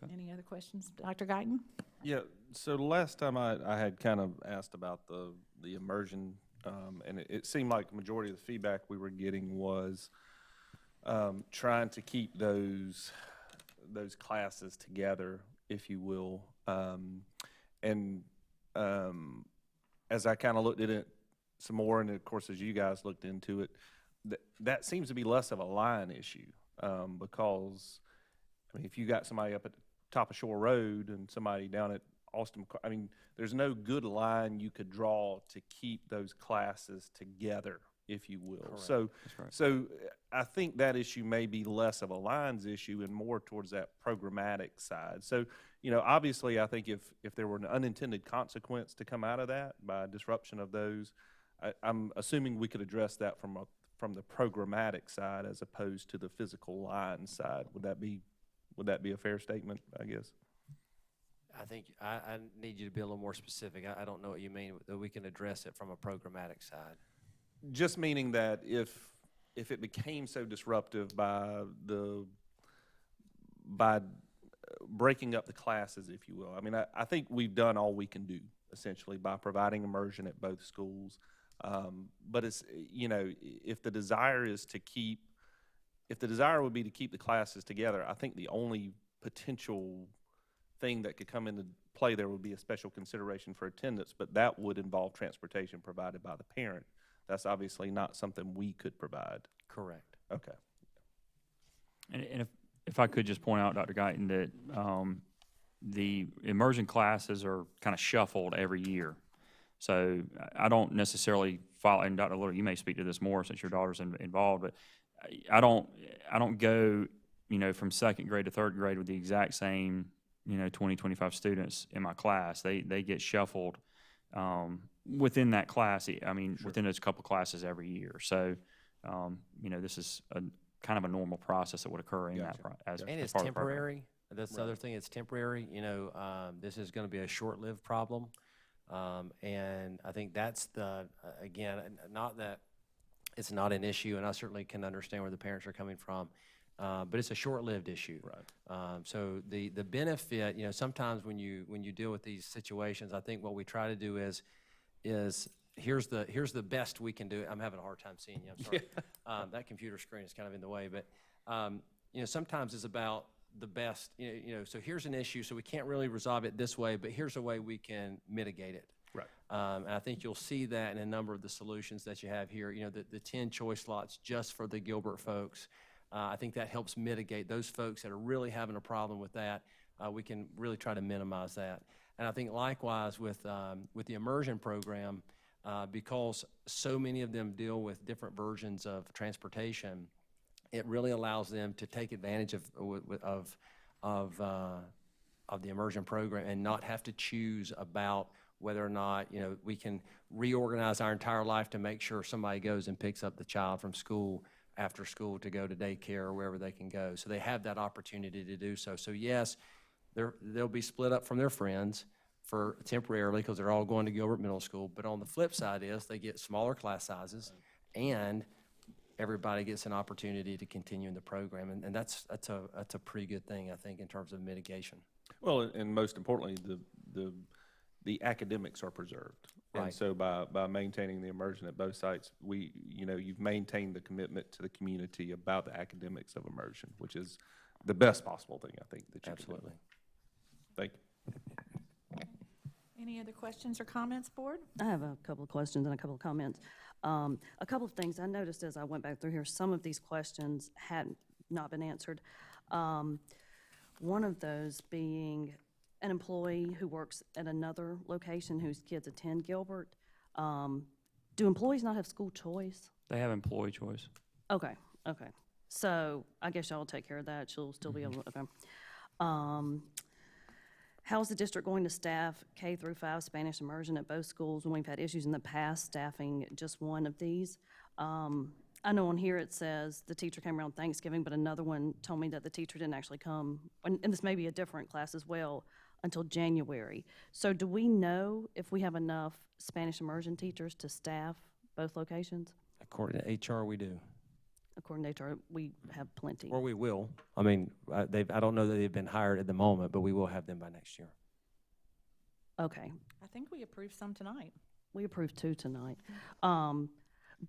Okay. Any other questions? Dr. Guyton? Yeah, so the last time I had kind of asked about the immersion, and it seemed like the majority of the feedback we were getting was trying to keep those classes together, if you will. As I kind of looked at it some more, and of course as you guys looked into it, that seems to be less of a line issue, because I mean, if you got somebody up at the top of Shore Road and somebody down at Austin, I mean, there's no good line you could draw to keep those classes together, if you will. Correct. So, That's right. so I think that issue may be less of a lines issue and more towards that programmatic side. So, you know, obviously, I think if there were an unintended consequence to come out of that by disruption of those, I'm assuming we could address that from the programmatic side as opposed to the physical line side. Would that be a fair statement, I guess? I think I need you to be a little more specific. I don't know what you mean, that we can address it from a programmatic side. Just meaning that if it became so disruptive by breaking up the classes, if you will. I mean, I think we've done all we can do, essentially, by providing immersion at both schools. But it's, you know, if the desire would be to keep the classes together, I think the only potential thing that could come into play there would be a special consideration for attendance, but that would involve transportation provided by the parent. That's obviously not something we could provide. Correct. Okay. And if I could just point out, Dr. Guyton, that the immersion classes are kind of shuffled every year. So I don't necessarily follow, and Dr. Little, you may speak to this more since your daughter's involved, but I don't go, you know, from second grade to third grade with the exact same, you know, 20, 25 students in my class. They get shuffled within that class. I mean, Sure. within those couple classes every year. So, you know, this is a kind of a normal process that would occur in that Gotcha. as And as it's part of the program. temporary. That's the other thing, it's temporary. You know, this is going to be a short-lived problem. And I think that's again, not that it's not an issue, and I certainly can understand where the parents are coming from, but it's a short-lived issue. Right. So the benefit, you know, sometimes when you deal with these situations, I think what we try to do is here's the best we can do. I'm having a hard time seeing you, I'm sorry. That computer screen is kind of in the way, but you know, sometimes it's about the best, you know, so here's an issue, so we can't really resolve it this way, but here's a way we can mitigate it. Right. And I think you'll see that in a number of the solutions that you have here. You know, the 10 choice slots just for the Gilbert folks. I think that helps mitigate those folks that are really having a problem with that. We can really try to minimize that. And I think likewise with the Immersion Program, because so many of them deal with different versions of transportation, it really allows them to take advantage of the Immersion Program and not have to choose about whether or not, you know, we can reorganize our entire life to make sure somebody goes and picks up the child from school after school to go to daycare or wherever they can go. So they have that opportunity to do so. So yes, they'll be split up from their friends for temporarily because they're all going to Gilbert Middle School. But on the flip side is they get smaller class sizes and everybody gets an opportunity to continue in the program. And that's a pretty good thing, I think, in terms of mitigation. Well, and most importantly, the academics are preserved. Right. And so by maintaining the immersion at both sites, you've maintained the commitment to the community about the academics of immersion, which is the best possible thing, I think, that you Absolutely. Thank you. Any other questions or comments, board? I have a couple of questions and a couple of comments. A couple of things I noticed as I went back through here, some of these questions had not been answered. One of those being an employee who works at another location whose kids attend Gilbert. Do employees not have school choice? They have employee choice. Okay, okay. So I guess y'all will take care of that. She'll still be able to, okay. How is the district going to staff K through 5 Spanish immersion at both schools when we've had issues in the past staffing just one of these? I know on here it says the teacher came around Thanksgiving, but another one told me that the teacher didn't actually come, and this may be a different class as well, until January. So do we know if we have enough Spanish immersion teachers to staff both locations? According to HR, we do. According to HR, we have plenty. Or we will. I mean, I don't know that they've been hired at the moment, but we will have them by next year. Okay, I think we approved some tonight. we approved 2 tonight.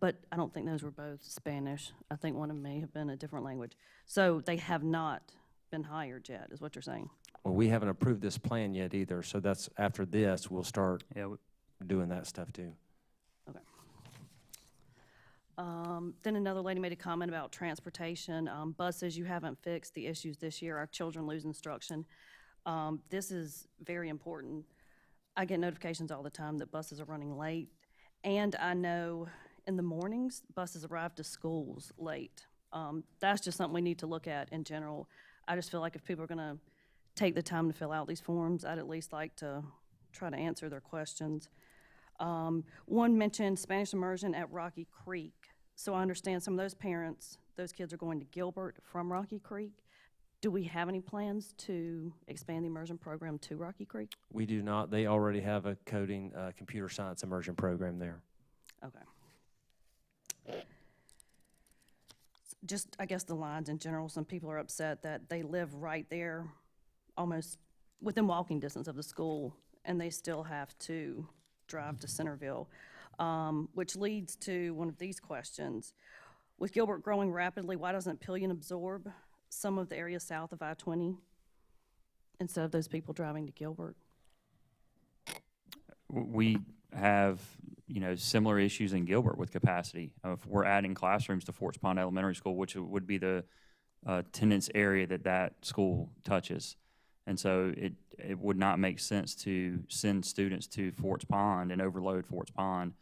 But I don't think those were both Spanish. I think one of them may have been a different language. So they have not been hired yet, is what you're saying? Well, we haven't approved this plan yet either, so that's, after this, we'll start Yeah, doing that stuff too. Okay. Then another lady made a comment about transportation. Buses, you haven't fixed the issues this year. Our children lose instruction. This is very important. I get notifications all the time that buses are running late. And I know in the mornings, buses arrive to schools late. That's just something we need to look at in general. I just feel like if people are going to take the time to fill out these forms, I'd at least like to try to answer their questions. One mentioned Spanish immersion at Rocky Creek. So I understand some of those parents, those kids are going to Gilbert from Rocky Creek. Do we have any plans to expand the immersion program to Rocky Creek? We do not. They already have a coding, computer science immersion program there. Okay. Just, I guess, the lines in general, some people are upset that they live right there, almost within walking distance of the school, and they still have to drive to Centerville, which leads to one of these questions. With Gilbert growing rapidly, why doesn't Pillion absorb some of the area south of I-20 instead of those people driving to Gilbert? we have, similar issues in Gilbert with capacity. If we're adding classrooms to Forts Pond Elementary School, which would be the attendance area that school touches. And so it would not make sense to send students to Forts Pond and overload Forts Pond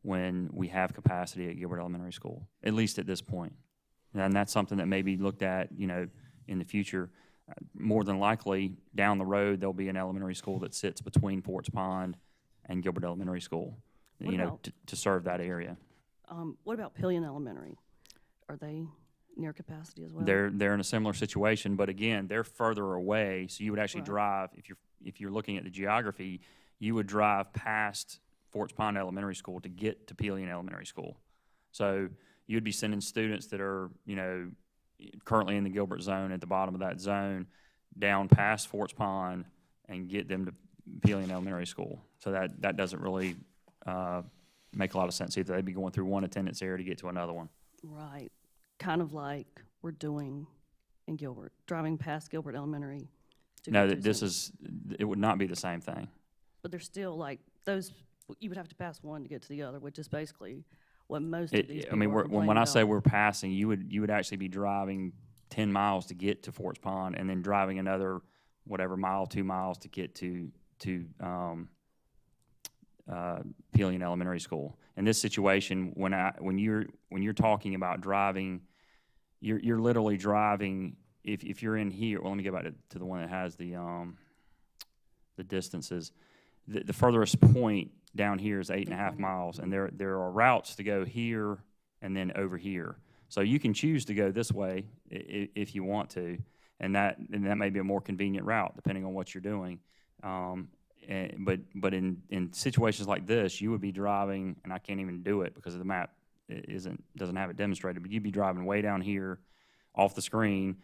when we have capacity at Gilbert Elementary School, at least at this point. And that's something that may be looked at, in the future. More than likely, down the road, there'll be an elementary school that sits between Forts Pond and Gilbert Elementary School, to serve that area. What about Pillion Elementary? Are they near capacity as well? They're in a similar situation, but again, they're further away, so you would actually Right. drive, if you're looking at the geography, you would drive past Forts Pond Elementary School to get to Pillion Elementary School. So you'd be sending students that are, currently in the Gilbert zone, at the bottom of that zone, down past Forts Pond and get them to Pillion Elementary School. So that doesn't really make a lot of sense either. They'd be going through one attendance area to get to another one. Right. Kind of like we're doing in Gilbert, driving past Gilbert Elementary. to No, get to it would not be the same thing. But they're still like, those, you would have to pass one to get to the other, which is basically what most of these people are complaining When I say about. we're passing, you would actually be driving 10 miles to get to Forts Pond, and then driving another, whatever, mile, 2 miles to get to Pillion Elementary School. In this situation, when you're talking about driving, you're literally driving. If you're in here, well, let me go back to the one that has the distances. The furthest point down here is 8.5 miles, and there are routes to go here and then over here. So you can choose to go this way if you want to, and that may be a more convenient route depending on what you're doing. But in situations like this, you would be driving, and I can't even do it because the map doesn't have it demonstrated, but you'd be driving way down here off the screen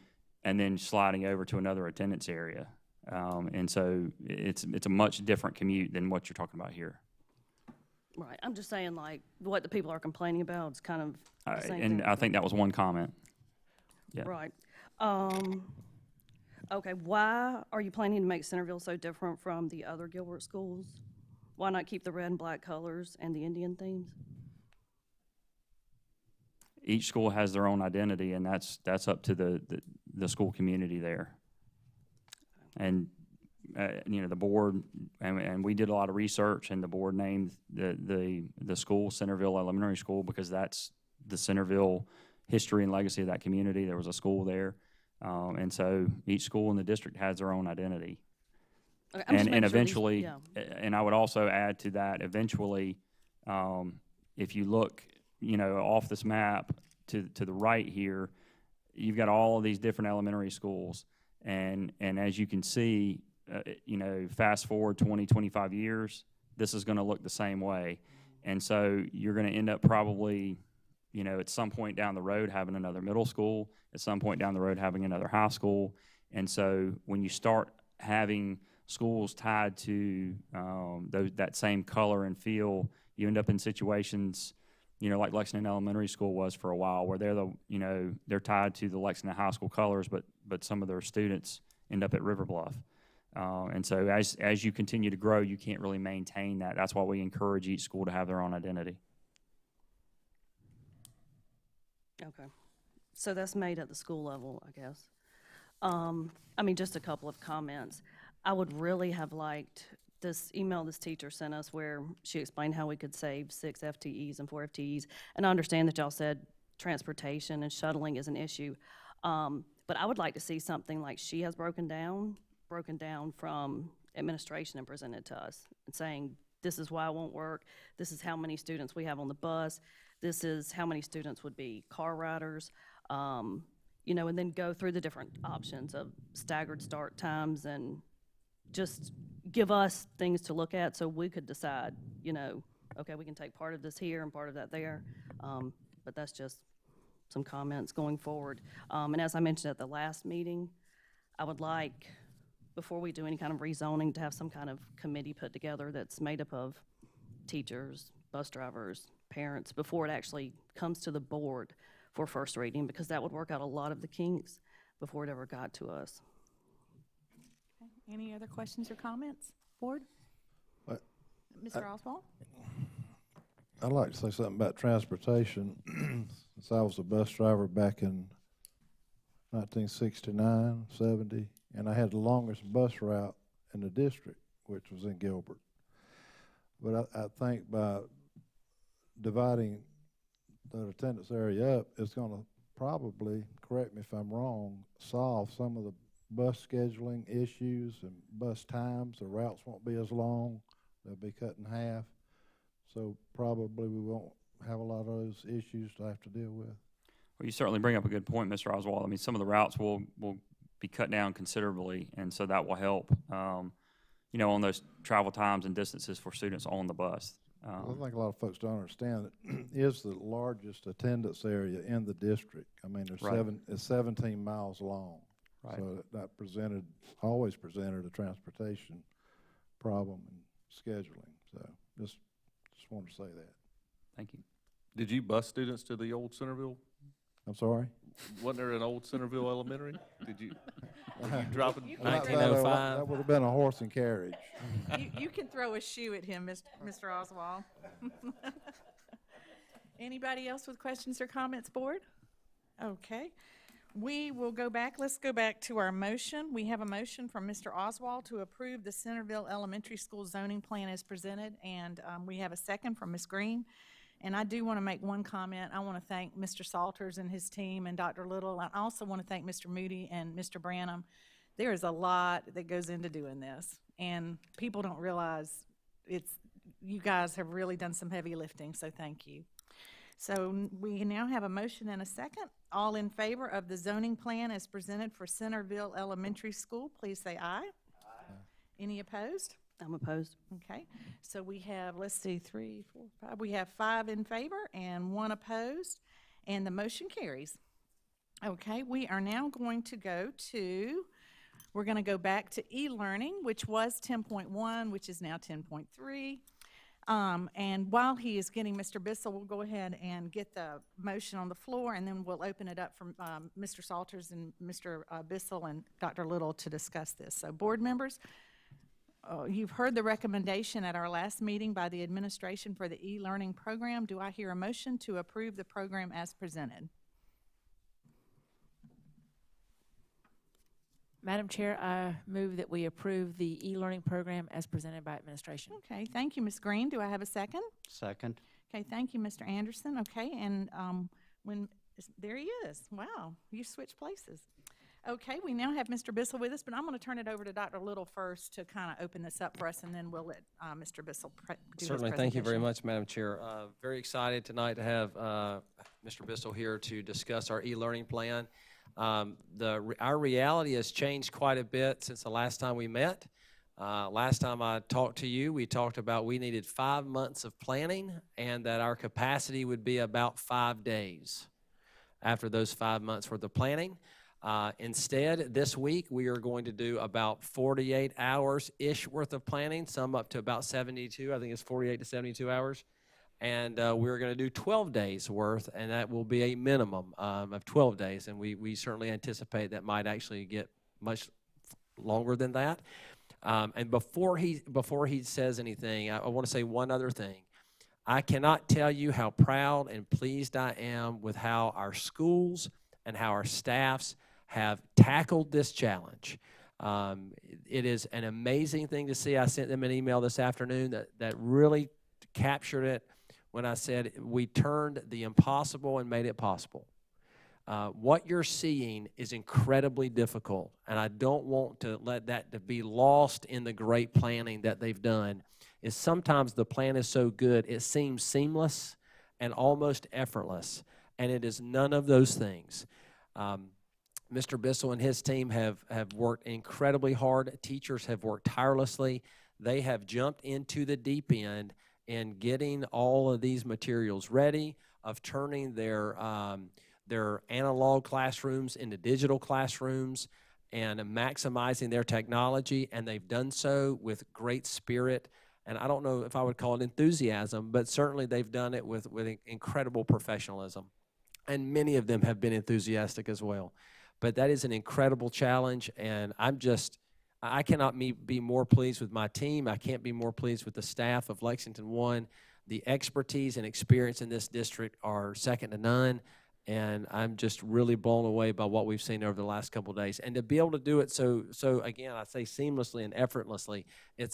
and then sliding over to another attendance area. And so it's a much different commute than what you're talking about here. Right. I'm just saying, like, what the people are complaining about is kind of the same And thing. I think that was one comment. Yeah. Right. Okay, why are you planning to make Centerville so different from the other Gilbert schools? Why not keep the red and black colors and the Indian themes? Each school has their own identity, and that's up to the school community there. And, the board, and we did a lot of research, and the board named the school Centerville Elementary School because that's the Centerville history and legacy of that community. There was a school there. And so each school in the district has their own identity. Okay, I'm just And making sure these- eventually, yeah. and I would also add to that, eventually, if you look, off this map to the right here, you've got all of these different elementary schools. And as you can see, fast forward 20, 25 years, this is going to look the same way. And so you're going to end up probably, at some point down the road having another middle school, at some point down the road having another high school. And so when you start having schools tied to that same color and feel, you end up in situations, like Lexington Elementary School was for a while, where they're tied to the Lexington High School colors, but some of their students end up at River Bluff. And so as you continue to grow, you can't really maintain that. That's why we encourage each school to have their own identity. Okay, so that's made at the school level, I guess. Just a couple of comments. I would really have liked this email this teacher sent us where she explained how we could save 6 FTEs and 4 FTEs. And I understand that y'all said transportation and shuttling is an issue. But I would like to see something like she has broken down from administration and presented to us and saying, this is why it won't work. This is how many students we have on the bus. This is how many students would be car riders, and then go through the different options of staggered start times and just give us things to look at so we could decide, okay, we can take part of this here and part of that there. But that's just some comments going forward. And as I mentioned at the last meeting, I would like, before we do any kind of rezoning, to have some kind of committee put together that's made up of teachers, bus drivers, parents, before it actually comes to the board for first reading, because that would work out a lot of the kinks before it ever got to us. Any other questions or comments, board? What? Mr. Oswald? I'd like to say something about transportation. Since I was a bus driver back in 1969, 70, and I had the longest bus route in the district, which was in Gilbert. But I think by dividing the attendance area up, it's going to probably, correct me if I'm wrong, solve some of the bus scheduling issues and bus times. The routes won't be as long. They'll be cut in half. So probably we won't have a lot of those issues to have to deal with. Well, you certainly bring up a good point, Mr. Oswald. Some of the routes will be cut down considerably, and so that will help, on those travel times and distances for students on the bus. I think a lot of folks don't understand that it is the largest attendance area in the district. There's Right. It's 17 miles long. Right. So that always presented a transportation problem and scheduling. So just wanted to say that. Thank you. Did you bus students to the old Centerville? I'm sorry? Wasn't there an old Centerville Elementary? Were you dropping? That 1905. would have been a horse and carriage. You can throw a shoe at him, Mr. Oswald. Anybody else with questions or comments, board? Okay. We will go back. Let's go back to our motion. We have a motion from Mr. Oswald to approve the Centerville Elementary School zoning plan as presented, and we have a second from Ms. Green. And I do want to make one comment. I want to thank Mr. Salters and his team and Dr. Little. I also want to thank Mr. Moody and Mr. Branham. There is a lot that goes into doing this, and people don't realize you guys have really done some heavy lifting, so thank you. So we now have a motion and a second. All in favor of the zoning plan as presented for Centerville Elementary School, please say aye. Aye. Any opposed? I'm opposed. Okay, so we have, let's see, 3, 4, 5. We have 5 in favor and 1 opposed, and the motion carries. Okay, we are now going to we're going to go back to e-learning, which was 10.1, which is now 10.3. And while he is getting Mr. Bissell, we'll go ahead and get the motion on the floor, and then we'll open it up for Mr. Salters and Mr. Bissell and Dr. Little to discuss this. So, board members, you've heard the recommendation at our last meeting by the administration for the e-learning program. Do I hear a motion to approve the program as presented? Madam Chair, I move that we approve the e-learning program as presented by administration. Okay, thank you, Ms. Green. Do I have a second? Second. Okay, thank you, Mr. Anderson. Okay, and there he is. Wow, you switched places. Okay, we now have Mr. Bissell with us, but I'm going to turn it over to Dr. Little first to kind of open this up for us, and then we'll let Mr. Bissell do his presentation. Certainly, thank you very much, Madam Chair. Very excited tonight to have Mr. Bissell here to discuss our e-learning plan. Our reality has changed quite a bit since the last time we met. Last time I talked to you, we talked about we needed 5 months of planning and that our capacity would be about 5 days after those 5 months worth of planning. Instead, this week, we are going to do about 48 hours-ish worth of planning, some up to about 72. I think it's 48 to 72 hours. And we're going to do 12 days worth, and that will be a minimum of 12 days. And we certainly anticipate that might actually get much longer than that. And before he says anything, I want to say one other thing. I cannot tell you how proud and pleased I am with how our schools and how our staffs have tackled this challenge. It is an amazing thing to see. I sent them an email this afternoon that really captured it when I said we turned the impossible and made it possible. What you're seeing is incredibly difficult, and I don't want to let that to be lost in the great planning that they've done. Is sometimes the plan is so good, it seems seamless and almost effortless, and it is none of those things. Mr. Bissell and his team have worked incredibly hard. Teachers have worked tirelessly. They have jumped into the deep end in getting all of these materials ready, of turning their analog classrooms into digital classrooms and maximizing their technology, and they've done so with great spirit. And I don't know if I would call it enthusiasm, but certainly they've done it with incredible professionalism. And many of them have been enthusiastic as well. But that is an incredible challenge, and I cannot be more pleased with my team. I can't be more pleased with the staff of Lexington One. The expertise and experience in this district are second to none, and I'm just really blown away by what we've seen over the last couple of days. And to be able to do it so again, I say seamlessly and effortlessly, it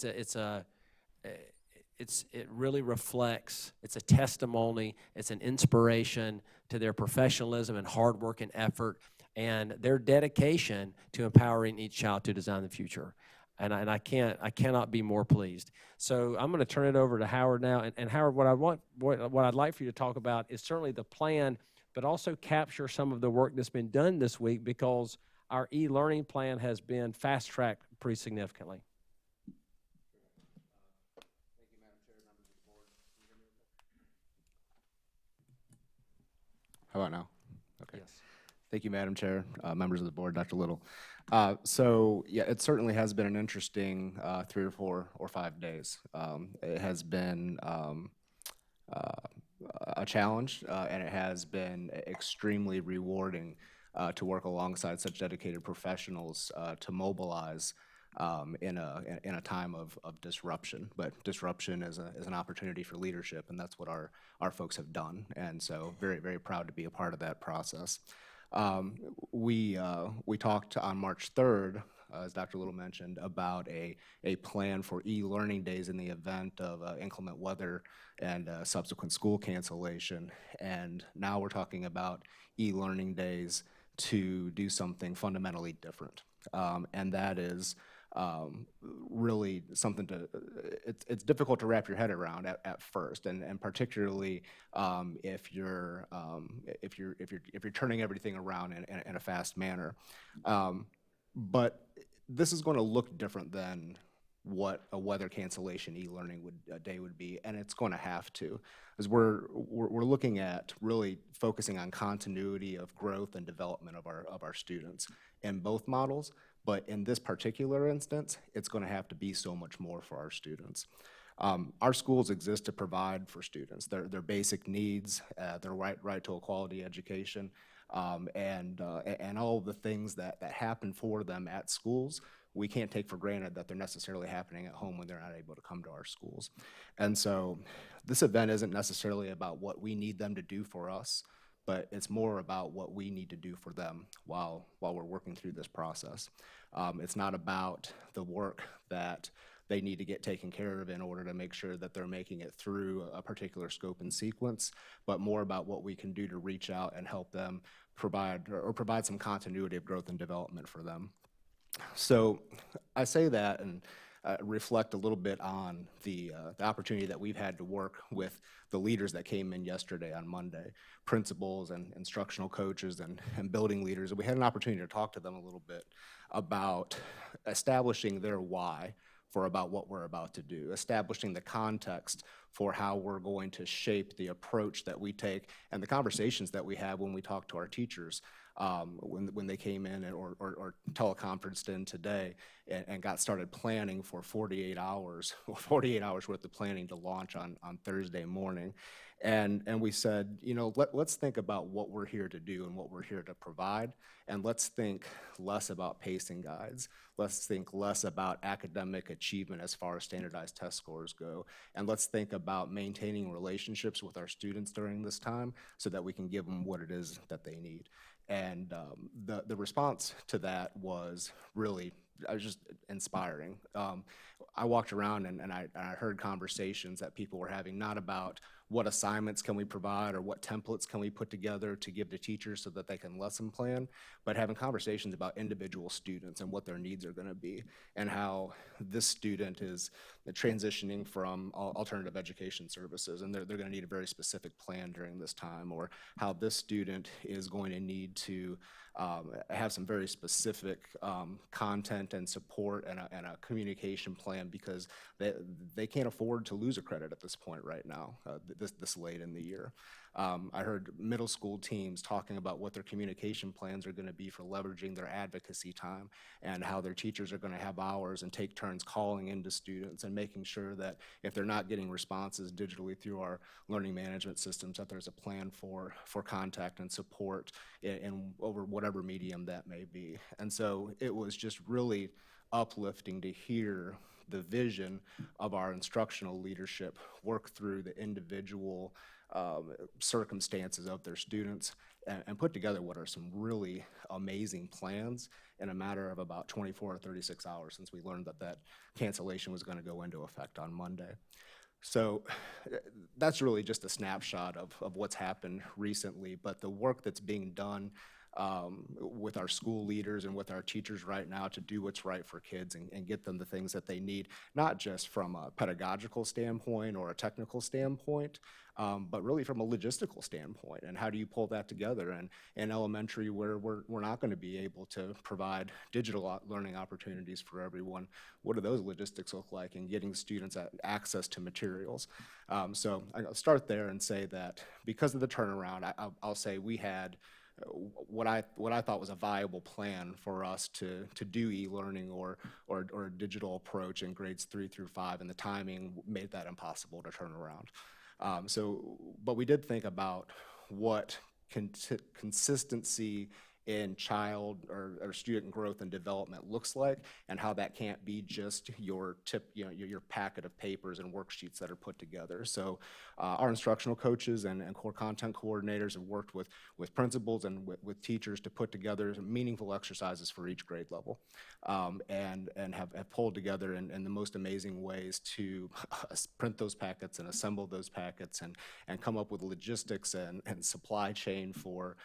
really reflects, it's a testimony, it's an inspiration to their professionalism and hard work and effort, and their dedication to empowering each child to design the future. And I cannot be more pleased. So I'm going to turn it over to Howard now. And Howard, what I'd like for you to talk about is certainly the plan, but also capture some of the work that's been done this week, because our e-learning plan has been fast-tracked pretty significantly. Thank you, Madam Chair, members of the board. Can you hear me okay? How about now? Okay. Yes. Thank you, Madam Chair, members of the board, Dr. Little. So, yeah, it certainly has been an interesting 3 or 4 or 5 days. It has been a challenge, and it has been extremely rewarding to work alongside such dedicated professionals to mobilize in a time of disruption. But disruption is an opportunity for leadership, and that's what our folks have done. And so very, very proud to be a part of that process. We talked on March 3rd, as Dr. Little mentioned, about a plan for e-learning days in the event of inclement weather and subsequent school cancellation. And now we're talking about e-learning days to do something fundamentally different. And that is really something it's difficult to wrap your head around at first, and particularly if you're turning everything around in a fast manner. But this is going to look different than what a weather cancellation e-learning day would be, and it's going to have to, as we're looking at really focusing on continuity of growth and development of our students in both models. But in this particular instance, it's going to have to be so much more for our students. Our schools exist to provide for students their basic needs, their right to a quality education, and all of the things that happen for them at schools. We can't take for granted that they're necessarily happening at home when they're not able to come to our schools. And so this event isn't necessarily about what we need them to do for us, but it's more about what we need to do for them while we're working through this process. It's not about the work that they need to get taken care of in order to make sure that they're making it through a particular scope and sequence, but more about what we can do to reach out and help them provide some continuity of growth and development for them. So I say that and reflect a little bit on the opportunity that we've had to work with the leaders that came in yesterday on Monday, principals and instructional coaches and building leaders. And we had an opportunity to talk to them a little bit about establishing their why for about what we're about to do, establishing the context for how we're going to shape the approach that we take and the conversations that we have when we talk to our teachers when they came in or teleconferenced in today and got started planning for 48 hours worth of planning to launch on Thursday morning. And we said, you know, let's think about what we're here to do and what we're here to provide, and let's think less about pacing guides. Let's think less about academic achievement as far as standardized test scores go, and let's think about maintaining relationships with our students during this time so that we can give them what it is that they need. And the response to that was really just inspiring. I walked around and I heard conversations that people were having, not about what assignments can we provide or what templates can we put together to give to teachers so that they can lesson plan, but having conversations about individual students and what their needs are going to be and how this student is transitioning from alternative education services and they're going to need a very specific plan during this time, or how this student is going to need to have some very specific content and support and a communication plan because they can't afford to lose a credit at this point right now, this late in the year. I heard middle school teams talking about what their communication plans are going to be for leveraging their advocacy time and how their teachers are going to have hours and take turns calling into students and making sure that if they're not getting responses digitally through our learning management systems, that there's a plan for contact and support in over whatever medium that may be. And so it was just really uplifting to hear the vision of our instructional leadership work through the individual circumstances of their students and put together what are some really amazing plans in a matter of about 24 or 36 hours since we learned that cancellation was going to go into effect on Monday. So that's really just a snapshot of what's happened recently, but the work that's being done with our school leaders and with our teachers right now to do what's right for kids and get them the things that they need, not just from a pedagogical standpoint or a technical standpoint, but really from a logistical standpoint. And how do you pull that together? And in elementary, where we're not going to be able to provide digital learning opportunities for everyone, what do those logistics look like in getting students access to materials? So I'll start there and say that because of the turnaround, I'll say we had what I thought was a viable plan for us to do e-learning or a digital approach in grades 3 through 5, and the timing made that impossible to turn around. But we did think about what consistency in child or student growth and development looks like, and how that can't be just your packet of papers and worksheets that are put together. So our instructional coaches and core content coordinators have worked with principals and with teachers to put together meaningful exercises for each grade level, and have pulled together in the most amazing ways to print those packets and assemble those packets and come up with logistics and supply chain for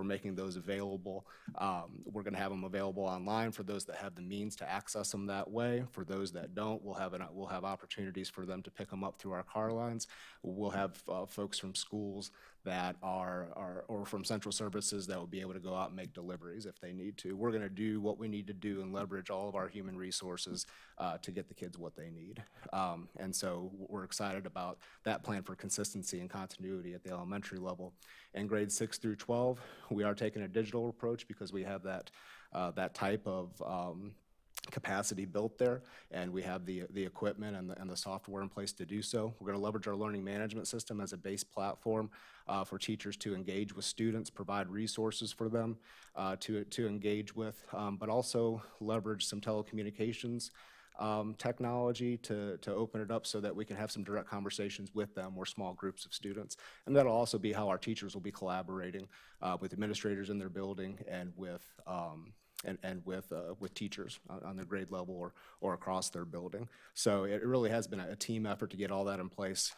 making those available. We're going to have them available online for those that have the means to access them that way. For those that don't, we'll have opportunities for them to pick them up through our car lines. We'll have folks from schools that or from central services that will be able to go out and make deliveries if they need to. We're going to do what we need to do and leverage all of our human resources to get the kids what they need. And so we're excited about that plan for consistency and continuity at the elementary level. In grades 6 through 12, we are taking a digital approach because we have that type of capacity built there, and we have the equipment and the software in place to do so. We're going to leverage our learning management system as a base platform for teachers to engage with students, provide resources for them to engage with, but also leverage some telecommunications technology to open it up so that we can have some direct conversations with them or small groups of students. And that'll also be how our teachers will be collaborating with administrators in their building and with with teachers on their grade level or across their building. So it really has been a team effort to get all that in place.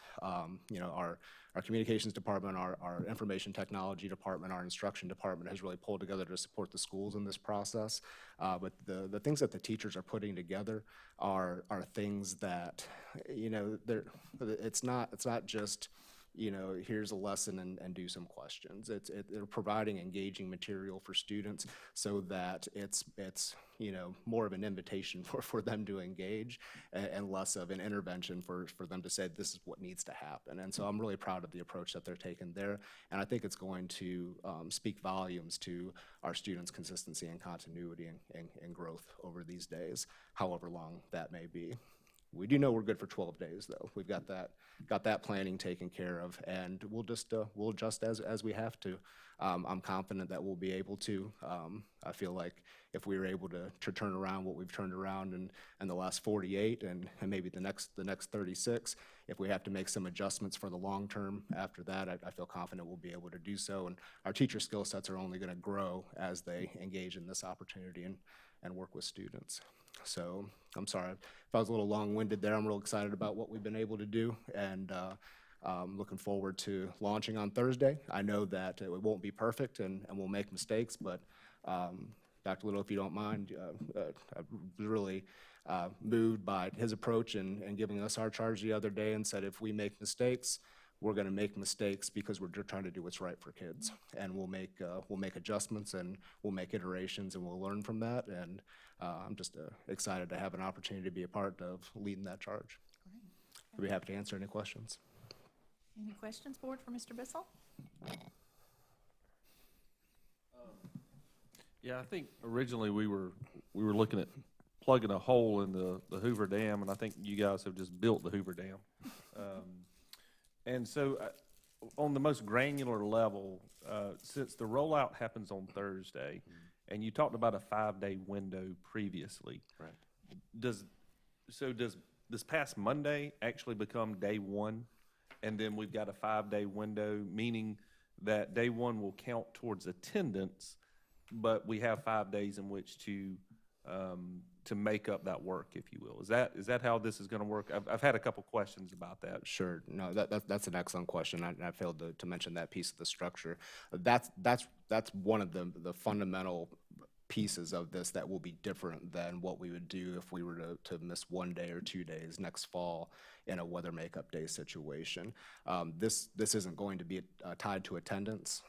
You know, our communications department, our information technology department, our instruction department has really pulled together to support the schools in this process. But the things that the teachers are putting together are things that, you know, it's not just, you know, here's a lesson and do some questions. They're providing engaging material for students so that it's you know, more of an invitation for them to engage and less of an intervention for them to say this is what needs to happen. And so I'm really proud of the approach that they're taking there, and I think it's going to speak volumes to our students' consistency and continuity and growth over these days, however long that may be. We do know we're good for 12 days, though. We've got that planning taken care of, and we'll adjust as we have to. I'm confident that we'll be able to. I feel like if we were able to turn around what we've turned around in the last 48 and maybe the next 36, if we have to make some adjustments for the long term after that, I feel confident we'll be able to do so. And our teacher skill sets are only going to grow as they engage in this opportunity and work with students. So I'm sorry if I was a little long-winded there. I'm real excited about what we've been able to do, and looking forward to launching on Thursday. I know that it won't be perfect and we'll make mistakes, but Dr. Little, if you don't mind, I was really moved by his approach and giving us our charge the other day, and said if we make mistakes, we're going to make mistakes because we're just trying to do what's right for kids, and we'll make adjustments and we'll make iterations and we'll learn from that. And I'm just excited to have an opportunity to be a part of leading that charge. I'd be happy to answer any questions. Any questions, board, for Mr. Bissell? Yeah, I think originally we were looking at plugging a hole in the Hoover Dam, and I think you guys have just built the Hoover Dam. And so on the most granular level, since the rollout happens on Thursday, and you talked about a 5-day window previously. Right. Does this past Monday actually become day one, and then we've got a 5-day window, meaning that day one will count towards attendance, but we have 5 days in which to make up that work, if you will. Is that how this is going to work? I've had a couple questions about that. Sure. No, that's an excellent question. I failed to mention that piece of the structure. That's one of the fundamental pieces of this that will be different than what we would do if we were to miss 1 day or 2 days next fall in a weather makeup day situation. This isn't going to be tied to attendance.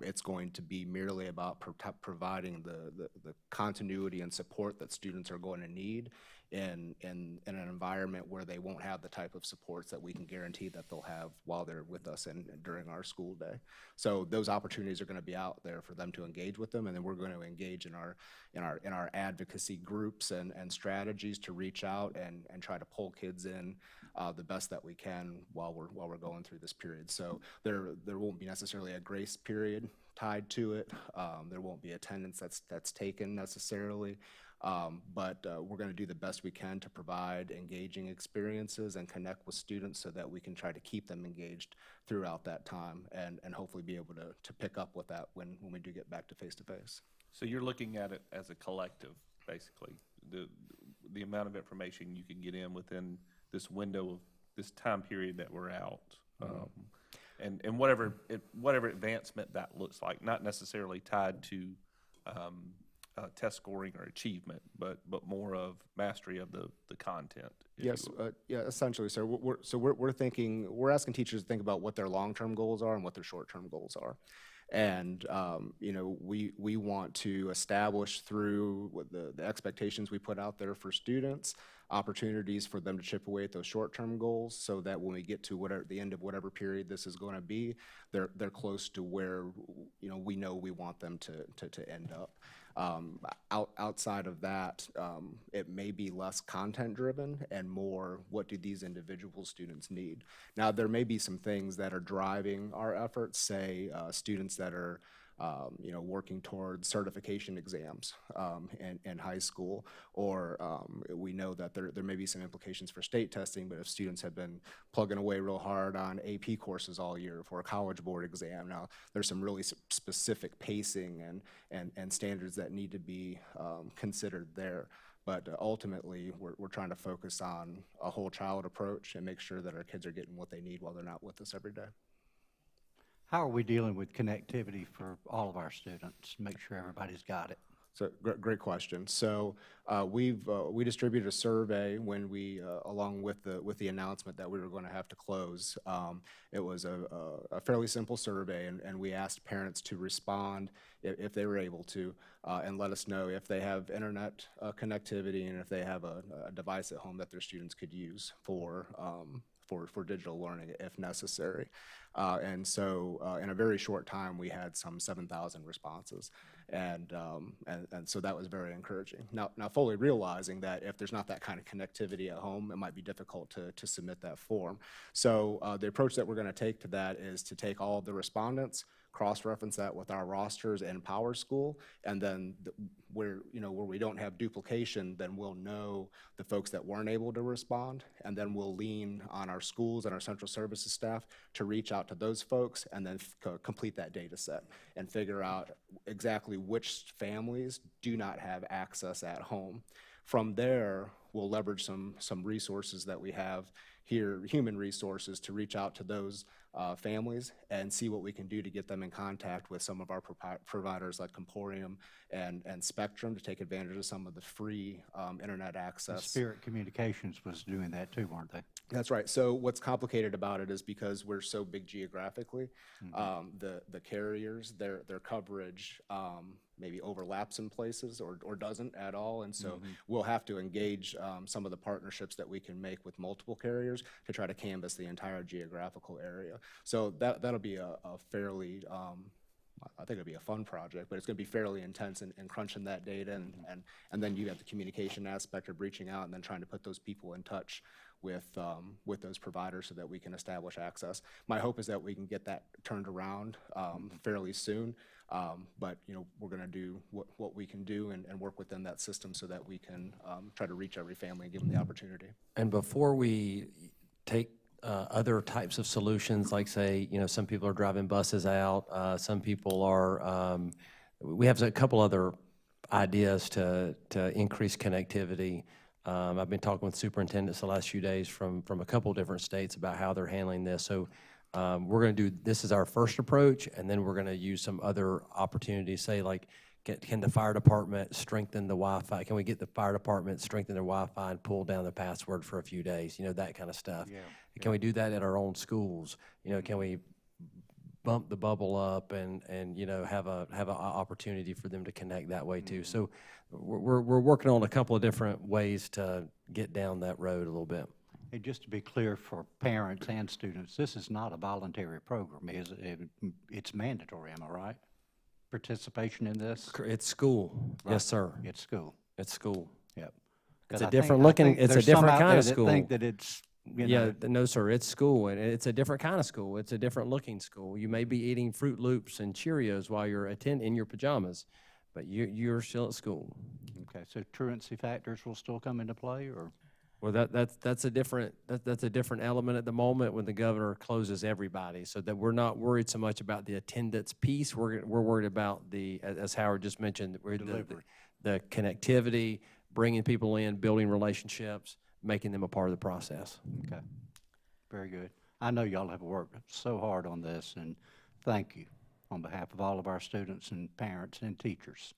It's going to be merely about providing the continuity and support that students are going to need in an environment where they won't have the type of supports that we can guarantee that they'll have while they're with us and during our school day. So those opportunities are going to be out there for them to engage with them, and then we're going to engage in our advocacy groups and strategies to reach out and try to pull kids in the best that we can while we're going through this period. So there won't be necessarily a grace period tied to it. There won't be attendance that's taken necessarily. But we're going to do the best we can to provide engaging experiences and connect with students so that we can try to keep them engaged throughout that time and hopefully be able to pick up with that when we do get back to face-to-face. So you're looking at it as a collective, basically, the amount of information you can get in within this window of this time period that we're out, and whatever advancement that looks like, not necessarily tied to test scoring or achievement, but more of mastery of the content. Yes, yeah, essentially, sir. We're asking teachers to think about what their long-term goals are and what their short-term goals are. And, you know, we want to establish through what the expectations we put out there for students opportunities for them to chip away at those short-term goals, so that when we get to whatever, the end of whatever period this is going to be, they're close to where, you know we want them to end up. Outside of that, it may be less content-driven and more, what do these individual students need? Now, there may be some things that are driving our efforts, say students that are working towards certification exams in high school, or we know that there may be some implications for state testing, but if students have been plugging away real hard on AP courses all year for a college board exam, now there's some really specific pacing and standards that need to be considered there. But ultimately, we're trying to focus on a whole child approach and make sure that our kids are getting what they need while they're not with us every day. How are we dealing with connectivity for all of our students? Make sure everybody's got it. So great question. So we distributed a survey when we, along with the announcement that we were going to have to close. It was a fairly simple survey, and we asked parents to respond if they were able to, and let us know if they have internet connectivity and if they have a device at home that their students could use for digital learning if necessary. And so in a very short time, we had some 7,000 responses. And so that was very encouraging. Now fully realizing that if there's not that kind of connectivity at home, it might be difficult to submit that form. So the approach that we're going to take to that is to take all of the respondents, cross-reference that with our rosters in PowerSchool, and then where we don't have duplication, then we'll know the folks that weren't able to respond, and then we'll lean on our schools and our central services staff to reach out to those folks and then complete that data set and figure out exactly which families do not have access at home. From there, we'll leverage some resources that we have here, human resources, to reach out to those families and see what we can do to get them in contact with some of our providers like Comporium and Spectrum to take advantage of some of the free internet access. Spirit Communications was doing that too, weren't they? That's right. So what's complicated about it is because we're so big geographically, the carriers, their coverage maybe overlaps in places or doesn't at all. And so we'll have to engage some of the partnerships that we can make with multiple carriers to try to canvass the entire geographical area. So that'll be a fairly, I think it'll be a fun project, but it's going to be fairly intense in crunching that data. And then you have the communication aspect of reaching out and then trying to put those people in touch with those providers so that we can establish access. My hope is that we can get that turned around fairly soon. But we're going to do what we can do and work within that system so that we can try to reach every family and give them the opportunity. And before we take other types of solutions, like say, some people are driving buses out, some people are, we have a couple other ideas to increase connectivity. I've been talking with superintendents the last few days from a couple different states about how they're handling this. So we're going to do, this is our first approach, and then we're going to use some other opportunities, say like, can the fire department strengthen the Wi-Fi? Can we get the fire department strengthen their Wi-Fi and pull down the password for a few days? That kind of stuff. Yeah. Can we do that at our own schools? Can we bump the bubble up and have an opportunity for them to connect that way too? So we're working on a couple of different ways to get down that road a little bit. Hey, just to be clear for parents and students, this is not a voluntary program. It's mandatory, am I right? Participation in this? It's school. Right. Yes, sir. It's school. It's school. Yep. It's a different looking, it's a different kind of school. I think that it's, no, sir, it's school, and it's a different kind of school. It's a different looking school. You may be eating Fruit Loops and Cheerios while you're in your pajamas, but you're still at school. Okay, so truancy factors will still come into play, or? Well, that's a different element at the moment when the governor closes everybody, so that we're not worried so much about the attendance piece. We're worried about as Howard just mentioned, the connectivity, bringing people in, building relationships, making them a part of the process. Okay, very good. I know y'all have worked so hard on this, and thank you on behalf of all of our students and parents and teachers.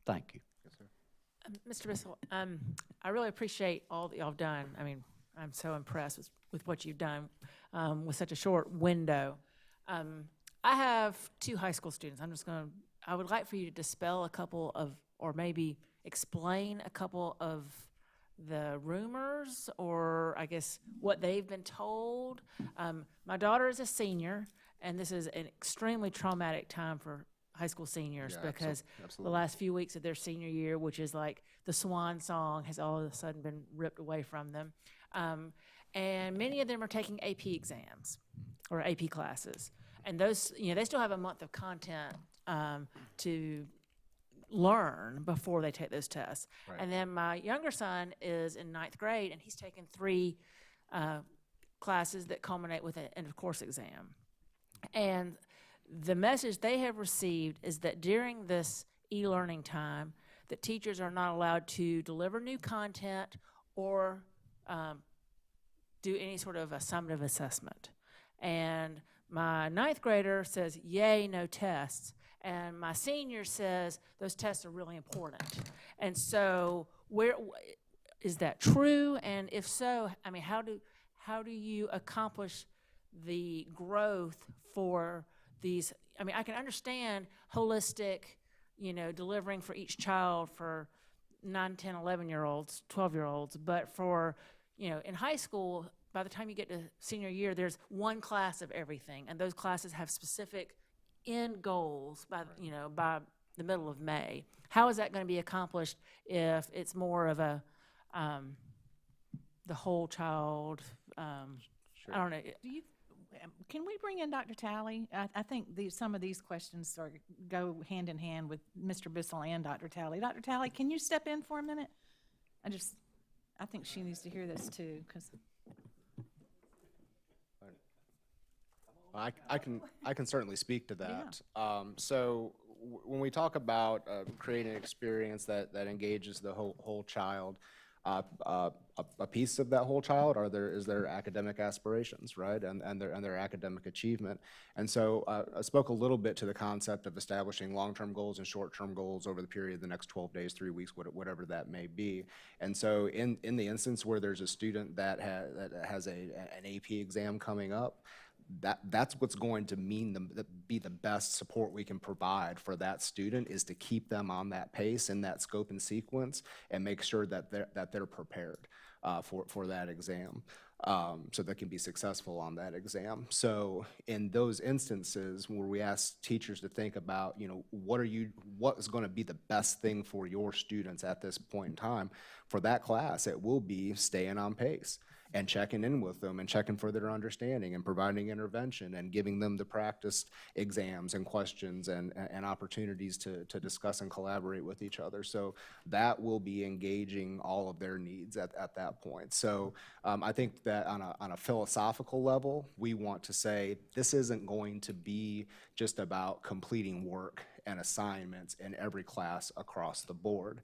Thank you. Mr. Bissell, I really appreciate all that y'all have done. I mean, I'm so impressed with what you've done with such a short window. I have 2 high school students. I would like for you to dispel a couple of, or maybe explain a couple of the rumors, or I guess what they've been told. My daughter is a senior, and this is an extremely traumatic time for high school seniors because the last few weeks of their senior year, which is like the swan song, has all of a sudden been ripped away from them. And many of them are taking AP exams or AP classes. And those, they still have a month of content to learn before they take those tests. Right. And then my younger son is in 9th grade, and he's taken 3 classes that culminate with an end-of-course exam. And the message they have received is that during this e-learning time, that teachers are not allowed to deliver new content or do any sort of a summative assessment. And my 9th grader says, yay, no tests. And my senior says, those tests are really important. And so is that true? And if so, I mean, how do you accomplish the growth for these? I mean, I can understand holistic, delivering for each child for 9, 10, 11-year-olds, 12-year-olds, but for, in high school, by the time you get to senior year, there's one class of everything, and those classes have specific end goals by the middle of May. How is that going to be accomplished if it's more of a the whole child? I don't know. Can we bring in Dr. Talley? I think some of these questions go hand in hand with Mr. Bissell and Dr. Talley. Dr. Talley, can you step in for a minute? I think she needs to hear this too, because. I can certainly speak to that. So when we talk about creating an experience that engages the whole child, a piece of that whole child is their academic aspirations, right, and their academic achievement. And so I spoke a little bit to the concept of establishing long-term goals and short-term goals over the period of the next 12 days, 3 weeks, whatever that may be. And so in the instance where there's a student that has an AP exam coming up, that's what's going to be the best support we can provide for that student, is to keep them on that pace and that scope and sequence, and make sure that they're prepared for that exam, so they can be successful on that exam. So in those instances where we ask teachers to think about, what is going to be the best thing for your students at this point in time, for that class, it will be staying on pace and checking in with them and checking for their understanding and providing intervention and giving them the practice exams and questions and opportunities to discuss and collaborate with each other. So that will be engaging all of their needs at that point. So I think that on a philosophical level, we want to say this isn't going to be just about completing work and assignments in every class across the board.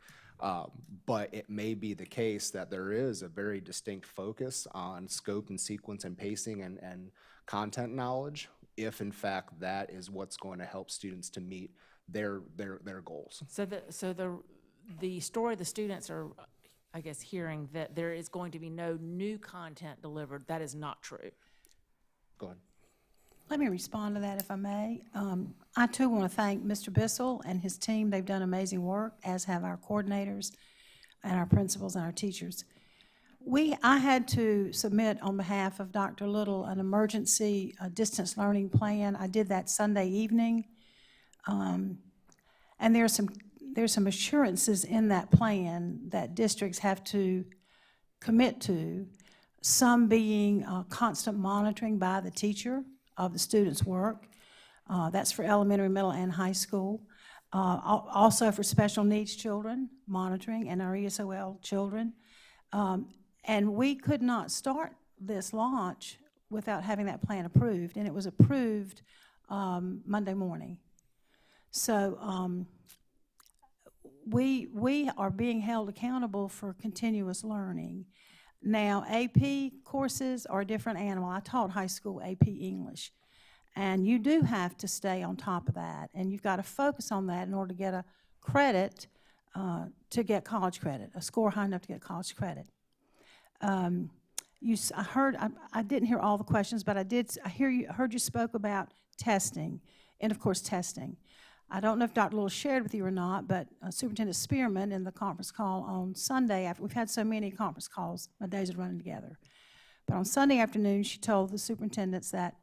But it may be the case that there is a very distinct focus on scope and sequence and pacing and content knowledge, if in fact that is what's going to help students to meet their goals. So the story the students are, I guess, hearing that there is going to be no new content delivered, that is not true. Go ahead. Let me respond to that, if I may. I too want to thank Mr. Bissell and his team. They've done amazing work, as have our coordinators and our principals and our teachers. I had to submit on behalf of Dr. Little an emergency distance learning plan. I did that Sunday evening. And there's some assurances in that plan that districts have to commit to, some being constant monitoring by the teacher of the students' work. That's for elementary, middle, and high school. Also for special needs children, monitoring, and our ESOL children. And we could not start this launch without having that plan approved, and it was approved Monday morning. So we are being held accountable for continuous learning. Now, AP courses are a different animal. I taught high school AP English, and you do have to stay on top of that, and you've got to focus on that in order to get a credit, to get college credit, a score high enough to get college credit. I didn't hear all the questions, but I heard you spoke about testing, and of course testing. I don't know if Dr. Little shared with you or not, but Superintendent Spearman in the conference call on Sunday, after we've had so many conference calls, my days are running together. But on Sunday afternoon, she told the superintendents that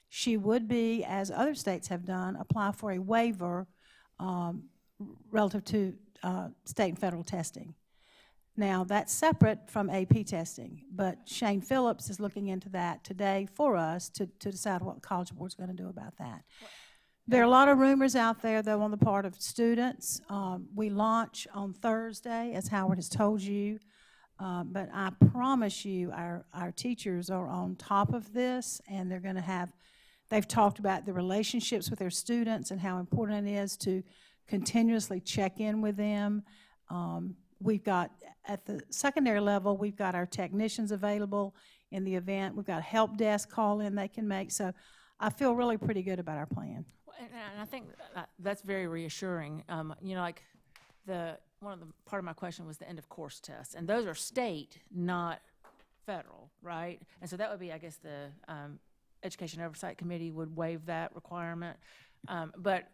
she would be, as other states have done, apply for a waiver relative to state and federal testing. Now, that's separate from AP testing, but Shane Phillips is looking into that today for us to decide what the College Board's going to do about that. There are a lot of rumors out there, though, on the part of students. We launch on Thursday, as Howard has told you, but I promise you our teachers are on top of this, and they're going to have, they've talked about the relationships with their students and how important it is to continuously check in with them. We've got, at the secondary level, we've got our technicians available in the event. We've got a help desk call in they can make. So I feel really pretty good about our plan. And I think that's very reassuring. You know, like part of my question was the end of course tests, and those are state, not federal, right? And so that would be, I guess, the Education Oversight Committee would waive that requirement. But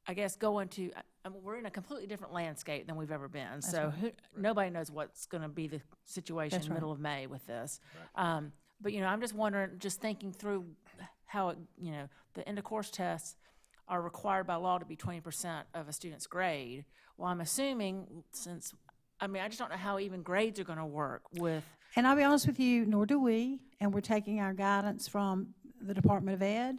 I guess we're in a completely different landscape than we've ever been. That's so right. Nobody knows what's going to be the situation That's in the right. middle of May with this. But, you know, I'm just wondering, just thinking through how, the end of course tests are required by law to be 20% of a student's grade. Well, I'm assuming I just don't know how even grades are going to work with. And I'll be honest with you, nor do we, and we're taking our guidance from the Department of Ed,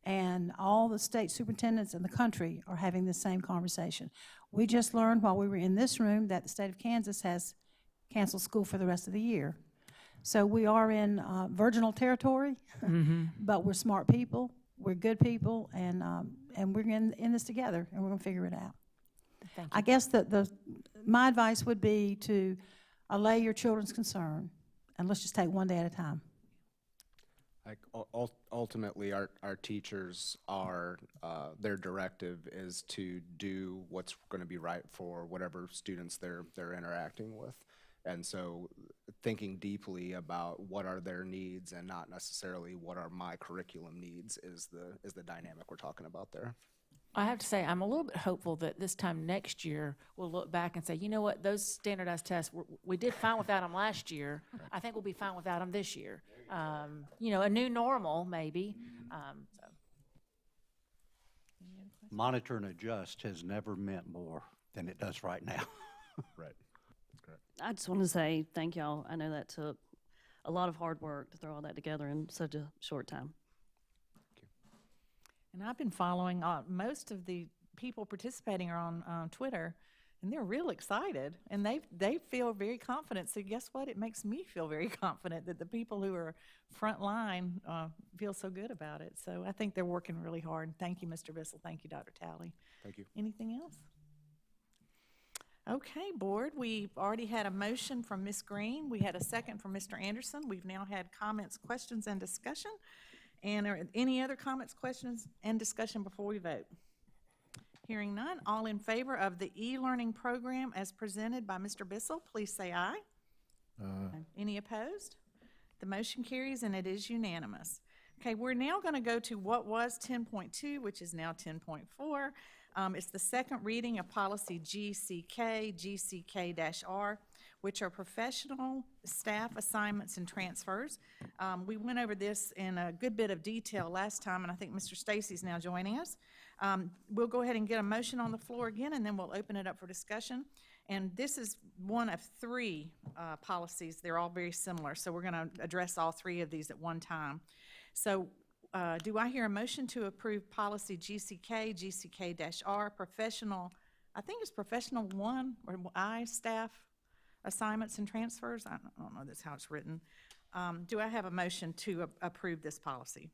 and all the state superintendents in the country are having the same conversation. We just learned while we were in this room that the state of Kansas has canceled school for the rest of the year. So we are in virginal territory, but we're smart people, we're good people, and we're in this together, and we're going to figure it out. Thank you. I guess my advice would be to allay your children's concern, and let's just take one day at a time. Like, ultimately, our teachers are, their directive is to do what's going to be right for whatever students they're interacting with. And so thinking deeply about what are their needs and not necessarily what are my curriculum needs is the dynamic we're talking about there. I have to say, I'm a little bit hopeful that this time next year, we'll look back and say, you know what, those standardized tests, we did fine without them last year. I think we'll be fine without them this year. A new normal, maybe. Monitor and adjust has never meant more than it does right now. Right. That's correct. I just want to say thank y'all. I know that took a lot of hard work to throw all that together in such a short time. And I've been following, most of the people participating are on Twitter, and they're real excited, and they feel very confident. So guess what? It makes me feel very confident that the people who are front line feel so good about it. So I think they're working really hard. Thank you, Mr. Bissell. Thank you, Dr. Talley. Thank you. Anything else? Okay, board, we've already had a motion from Ms. Green. We had a second from Mr. Anderson. We've now had comments, questions, and discussion. And are any other comments, questions, and discussion before we vote? Hearing none, all in favor of the e-learning program as presented by Mr. Bissell, please say aye. Any opposed? The motion carries and it is unanimous. Okay, we're now going to go to what was 10.2, which is now 10.4. It's the second reading of policy GCK-R, which are professional staff assignments and transfers. We went over this in a good bit of detail last time, and I think Mr. Stacy's now joining us. We'll go ahead and get a motion on the floor again, and then we'll open it up for discussion. And this is one of three policies. They're all very similar, so we're going to address all three of these at one time. So do I hear a motion to approve policy GCK-R, professional, I think it's professional 1 or I, staff assignments and transfers? I don't know that's how it's written. Do I have a motion to approve this policy?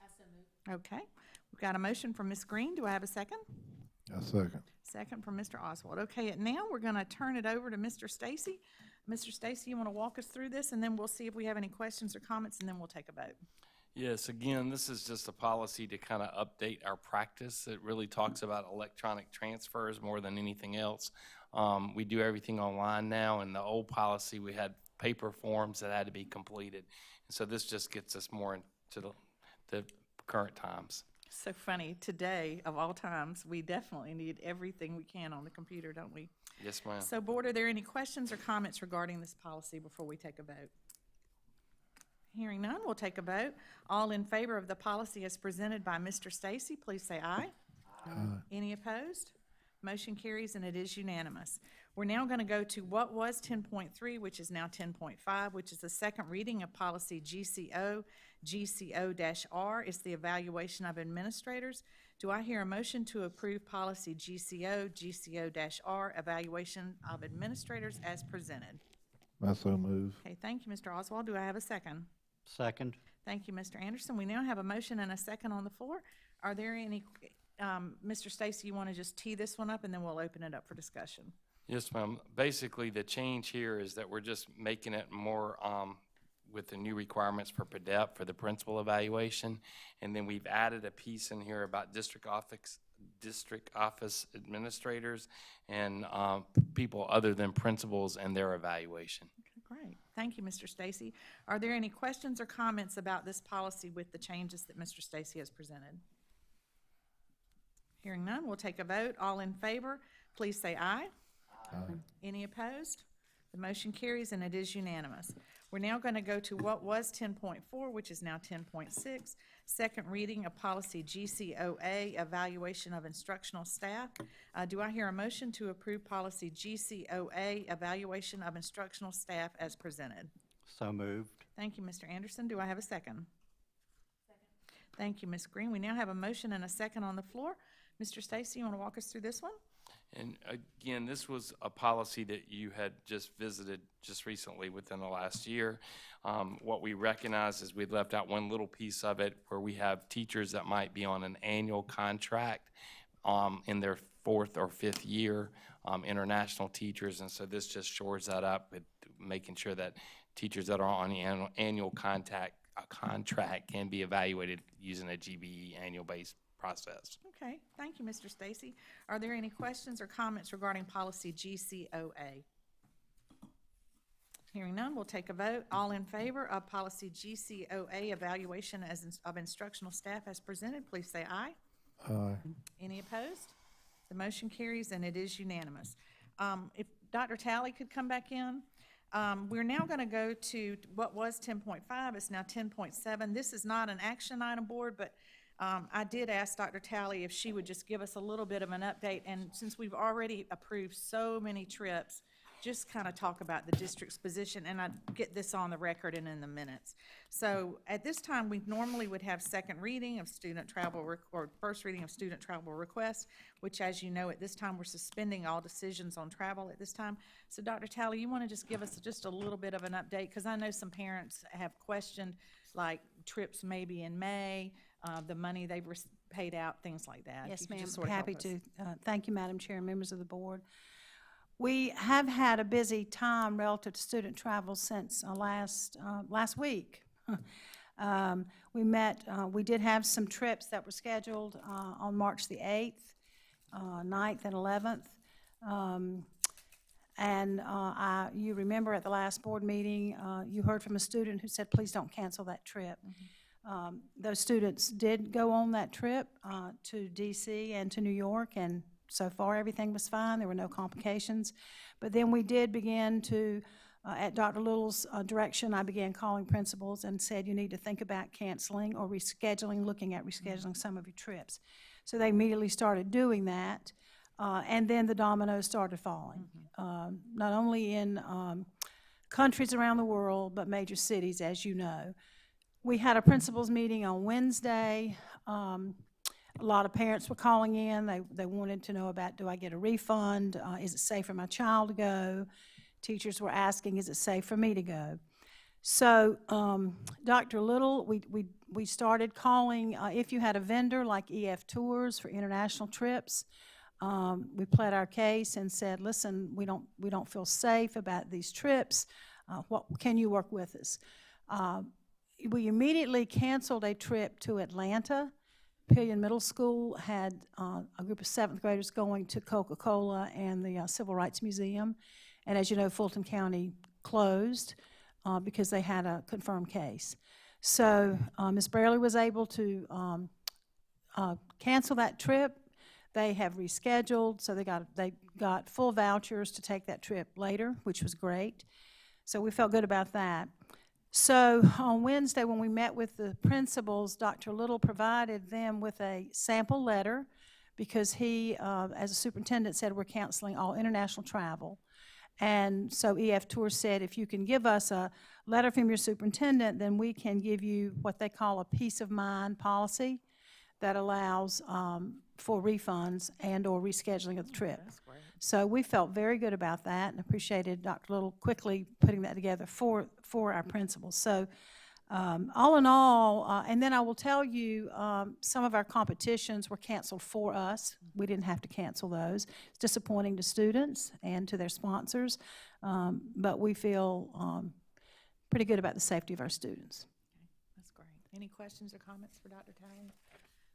I so move. Okay, we've got a motion from Ms. Green. Do I have a second? A second. Second from Mr. Oswald. Okay, and now we're going to turn it over to Mr. Stacy. Mr. Stacy, you want to walk us through this, and then we'll see if we have any questions or comments, and then we'll take a vote. Yes, again, this is just a policy to kind of update our practice. It really talks about electronic transfers more than anything else. We do everything online now. In the old policy, we had paper forms that had to be completed. And so this just gets us more into the current times. So funny, today, of all times, we definitely need everything we can on the computer, don't we? Yes, ma'am. So, Board, are there any questions or comments regarding this policy before we take a vote? Hearing none, we'll take a vote. All in favor of the policy as presented by Mr. Stacy, please say aye. Any opposed? Motion carries and it is unanimous. We're now going to go to what was 10.3, which is now 10.5, which is the second reading of policy GCO-R. It's the evaluation of administrators. Do I hear a motion to approve policy GCO-R, evaluation of administrators as presented? I so move. Okay, thank you, Mr. Oswald. Do I have a second? Second. Thank you, Mr. Anderson. We now have a motion and a second on the floor. Are there any, Mr. Stacy, you want to just tee this one up and then we'll open it up for discussion? Yes, ma'am. Basically, the change here is that we're just making it more with the new requirements for PDEP, for the principal evaluation. And then we've added a piece in here about district office administrators and people other than principals and their evaluation. Great. Thank you, Mr. Stacy. Are there any questions or comments about this policy with the changes that Mr. Stacy has presented? Hearing none, we'll take a vote. All in favor, please say aye. Aye. Any opposed? The motion carries and it is unanimous. We're now going to go to what was 10.4, which is now 10.6, second reading of policy GCOA, evaluation of instructional staff. Do I hear a motion to approve policy GCOA, evaluation of instructional staff as presented? So moved. Thank you, Mr. Anderson. Do I have a second? Second. Thank you, Ms. Green. We now have a motion and a second on the floor. Mr. Stacy, you want to walk us through this one? And again, this was a policy that you had just visited just recently within the last year. What we recognize is we'd left out one little piece of it where we have teachers that might be on an annual contract in their fourth or fifth year, international teachers. And so this just shores that up with making sure that teachers that are on the annual contract can be evaluated using a GBE annual-based process. Okay, thank you, Mr. Stacy. Are there any questions or comments regarding policy GCOA? Hearing none, we'll take a vote. All in favor of policy GCOA, evaluation of instructional staff as presented, please say aye. Aye. Any opposed? The motion carries and it is unanimous. If Dr. Talley could come back in. We're now going to go to what was 10.5. It's now 10.7. This is not an action item, Board, but I did ask Dr. Talley if she would just give us a little bit of an update, and since we've already approved so many trips, just kind of talk about the district's position, and I'd get this on the record and in the minutes. So at this time, we normally would have second reading of student travel, or first reading of student travel requests, which, as you know, at this time, we're suspending all decisions on travel at this time. So Dr. Talley, you want to just give us just a little bit of an update, because I know some parents have questioned, like, trips maybe in May, the money they've paid out, things like that. Yes, You could ma'am. just sort of help Happy us. to. Thank you, Madam Chair and members of the board. We have had a busy time relative to student travel since last week. We did have some trips that were scheduled on March the 8th, 9th, and 11th. You remember at the last board meeting, you heard from a student who said, please don't cancel that trip. Those students did go on that trip to DC and to New York, and so far everything was fine. There were no complications. But then we did begin to, at Dr. Little's direction, I began calling principals and said, you need to think about canceling or rescheduling, looking at rescheduling some of your trips. So they immediately started doing that, and then the dominoes started falling, not only in countries around the world, but major cities, as you know. We had a principals meeting on Wednesday. A lot of parents were calling in. They wanted to know about, do I get a refund? Is it safe for my child to go? Teachers were asking, is it safe for me to go? So Dr. Little, we started calling, if you had a vendor like EF Tours for international trips, we pled our case and said, listen, we don't feel safe about these trips. What can you work with us? We immediately canceled a trip to Atlanta. Pillion Middle School had a group of 7th graders going to Coca-Cola and the Civil Rights Museum. And as you know, Fulton County closed because they had a confirmed case. So Ms. Braley was able to cancel that trip. They have rescheduled, so they got full vouchers to take that trip later, which was great. So we felt good about that. So on Wednesday, when we met with the principals, Dr. Little provided them with a sample letter because he, as a superintendent, said we're canceling all international travel. And so EF Tour said, if you can give us a letter from your superintendent, then we can give you what they call a peace of mind policy that allows for refunds and or rescheduling of the trip. That's great. So we felt very good about that and appreciated Dr. Little quickly putting that together for our principals. So all in all, and then I will tell you, some of our competitions were canceled for us. We didn't have to cancel those. It's disappointing to students and to their sponsors, but we feel pretty good about the safety of our students. That's great. Any questions or comments for Dr. Talley?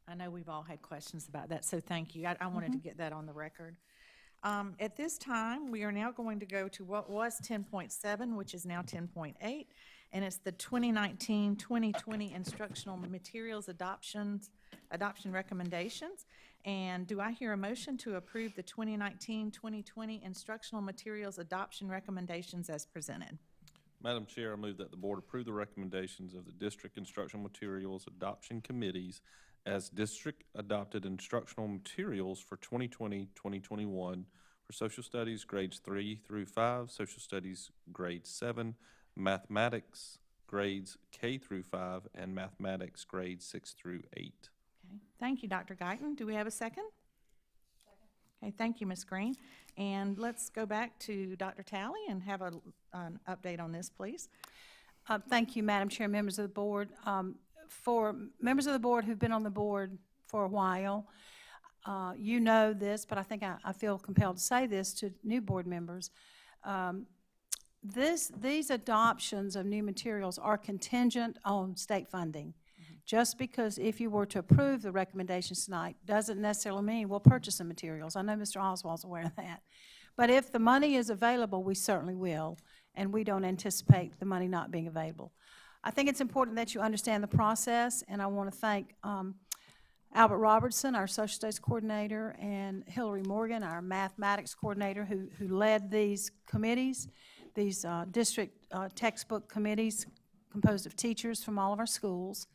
I know we've all had questions about that, so thank you. I wanted to get that on the record. At this time, we are now going to go to what was 10.7, which is now 10.8, and it's the 2019-2020 instructional materials adoption recommendations. And do I hear a motion to approve the 2019-2020 instructional materials adoption recommendations as presented? Madam Chair, I move that the board approve the recommendations of the district instructional materials adoption committees as district-adopted instructional materials for 2020-2021 for social studies grades 3 through 5, social studies grade 7, mathematics grades K through 5, and mathematics grades 6 through 8. Okay, thank you, Dr. Guyton. Do we have a second? Okay, thank you, Ms. Green. And let's go back to Dr. Talley and have an update on this, please. Thank you, Madam Chair, members of the board. For members of the board who've been on the board for a while, you know this, but I think I feel compelled to say this to new board members. These adoptions of new materials are contingent on state funding. Just because if you were to approve the recommendations tonight doesn't necessarily mean we'll purchase the materials. I know Mr. Oswald's aware of that. But if the money is available, we certainly will, and we don't anticipate the money not being available. I think it's important that you understand the process, and I want to thank Albert Robertson, our social studies coordinator, and Hillary Morgan, our mathematics coordinator, who led these committees, these district textbook committees composed of teachers from all of our schools.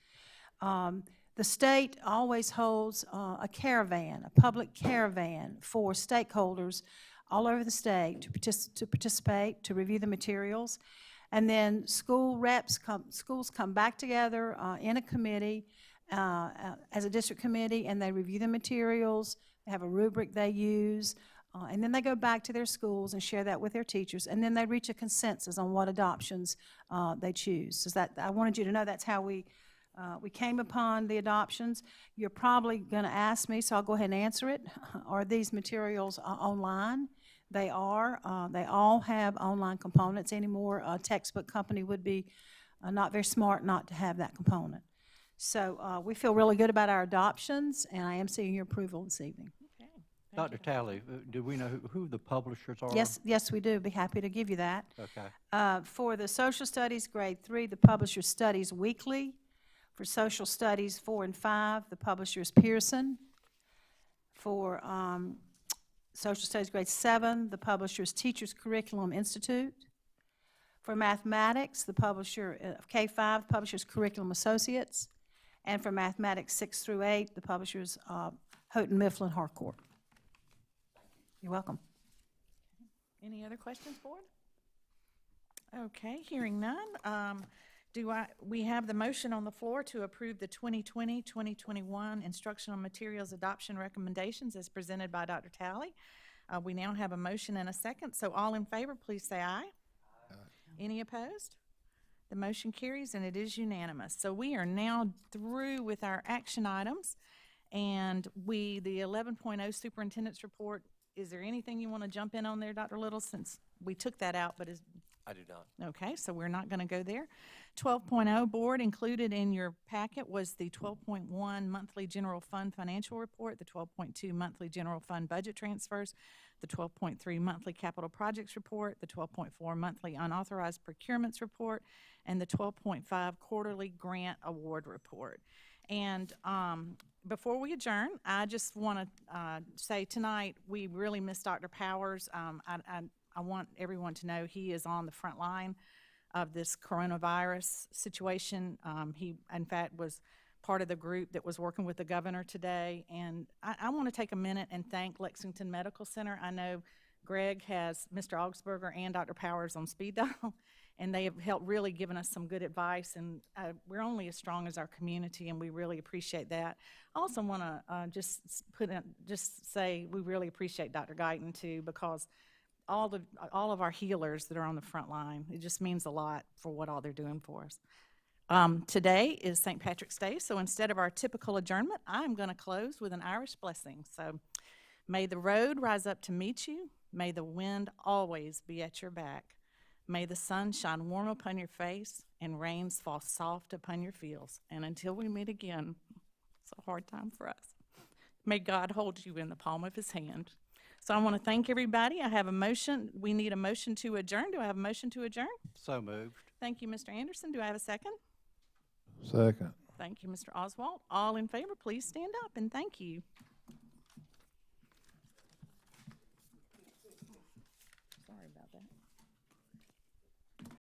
The state always holds a caravan, a public caravan for stakeholders all over the state to participate, to review the materials. And then schools come back together in a committee as a district committee, and they review the materials. They have a rubric they use, and then they go back to their schools and share that with their teachers, and then they reach a consensus on what adoptions they choose. So that I wanted you to know that's how we came upon the adoptions. You're probably going to ask me, so I'll go ahead and answer it. Are these materials online? They are. They all have online components anymore. A textbook company would be not very smart not to have that component. So we feel really good about our adoptions, and I am seeking your approval this evening. Okay. Dr. Talley, do we know who the publishers are? Yes, we do. Be happy to give you that. Okay. For the social studies grade 3, the publisher Studies Weekly. For social studies 4 and 5, the publisher is Pearson. For social studies grade 7, the publisher is Teachers Curriculum Institute. For mathematics, the publisher of K-5, the publisher is Curriculum Associates. And for mathematics 6 through 8, the publisher is Houghton Mifflin Harcourt. You're welcome. Any other questions, board? Okay, hearing none. We have the motion on the floor to approve the 2020-2021 instructional materials adoption recommendations as presented by Dr. Talley. We now have a motion and a second, so all in favor, please say aye. Aye. Any opposed? The motion carries and it is unanimous. So we are now through with our action items, and the 11.0 superintendent's report. Is there anything you want to jump in on there, Dr. Little, since we took that out, but is I do not. Okay, so we're not going to go there. 12.0 board, included in your packet was the 12.1 monthly general fund financial report, the 12.2 monthly general fund budget transfers, the 12.3 monthly capital projects report, the 12.4 monthly unauthorized procurements report, and the 12.5 quarterly grant award report. And Before we adjourn, I just want to say tonight, we really miss Dr. Powers. I want everyone to know he is on the front line of this coronavirus situation. He, in fact, was part of the group that was working with the governor today. And I want to take a minute and thank Lexington Medical Center. I know Greg has Mr. Augsburger and Dr. Powers on speed dial, and they have helped really given us some good advice. And we're only as strong as our community, and we really appreciate that. I also want to just say we really appreciate Dr. Guyton too, because all of our healers that are on the front line, it just means a lot for what all they're doing for us. Today is St. Patrick's Day, so instead of our typical adjournment, I'm going to close with an Irish blessing. So, may the road rise up to meet you. May the wind always be at your back. May the sun shine warm upon your face and rains fall soft upon your fields. And until we meet again, it's a hard time for us. May God hold you in the palm of his hand. So I want to thank everybody. I have a motion. We need a motion to adjourn. Do I have a motion to adjourn? So moved. Thank you, Mr. Anderson. Do I have a second? Second. Thank you, Mr. Oswald. All in favor, please stand up and thank you.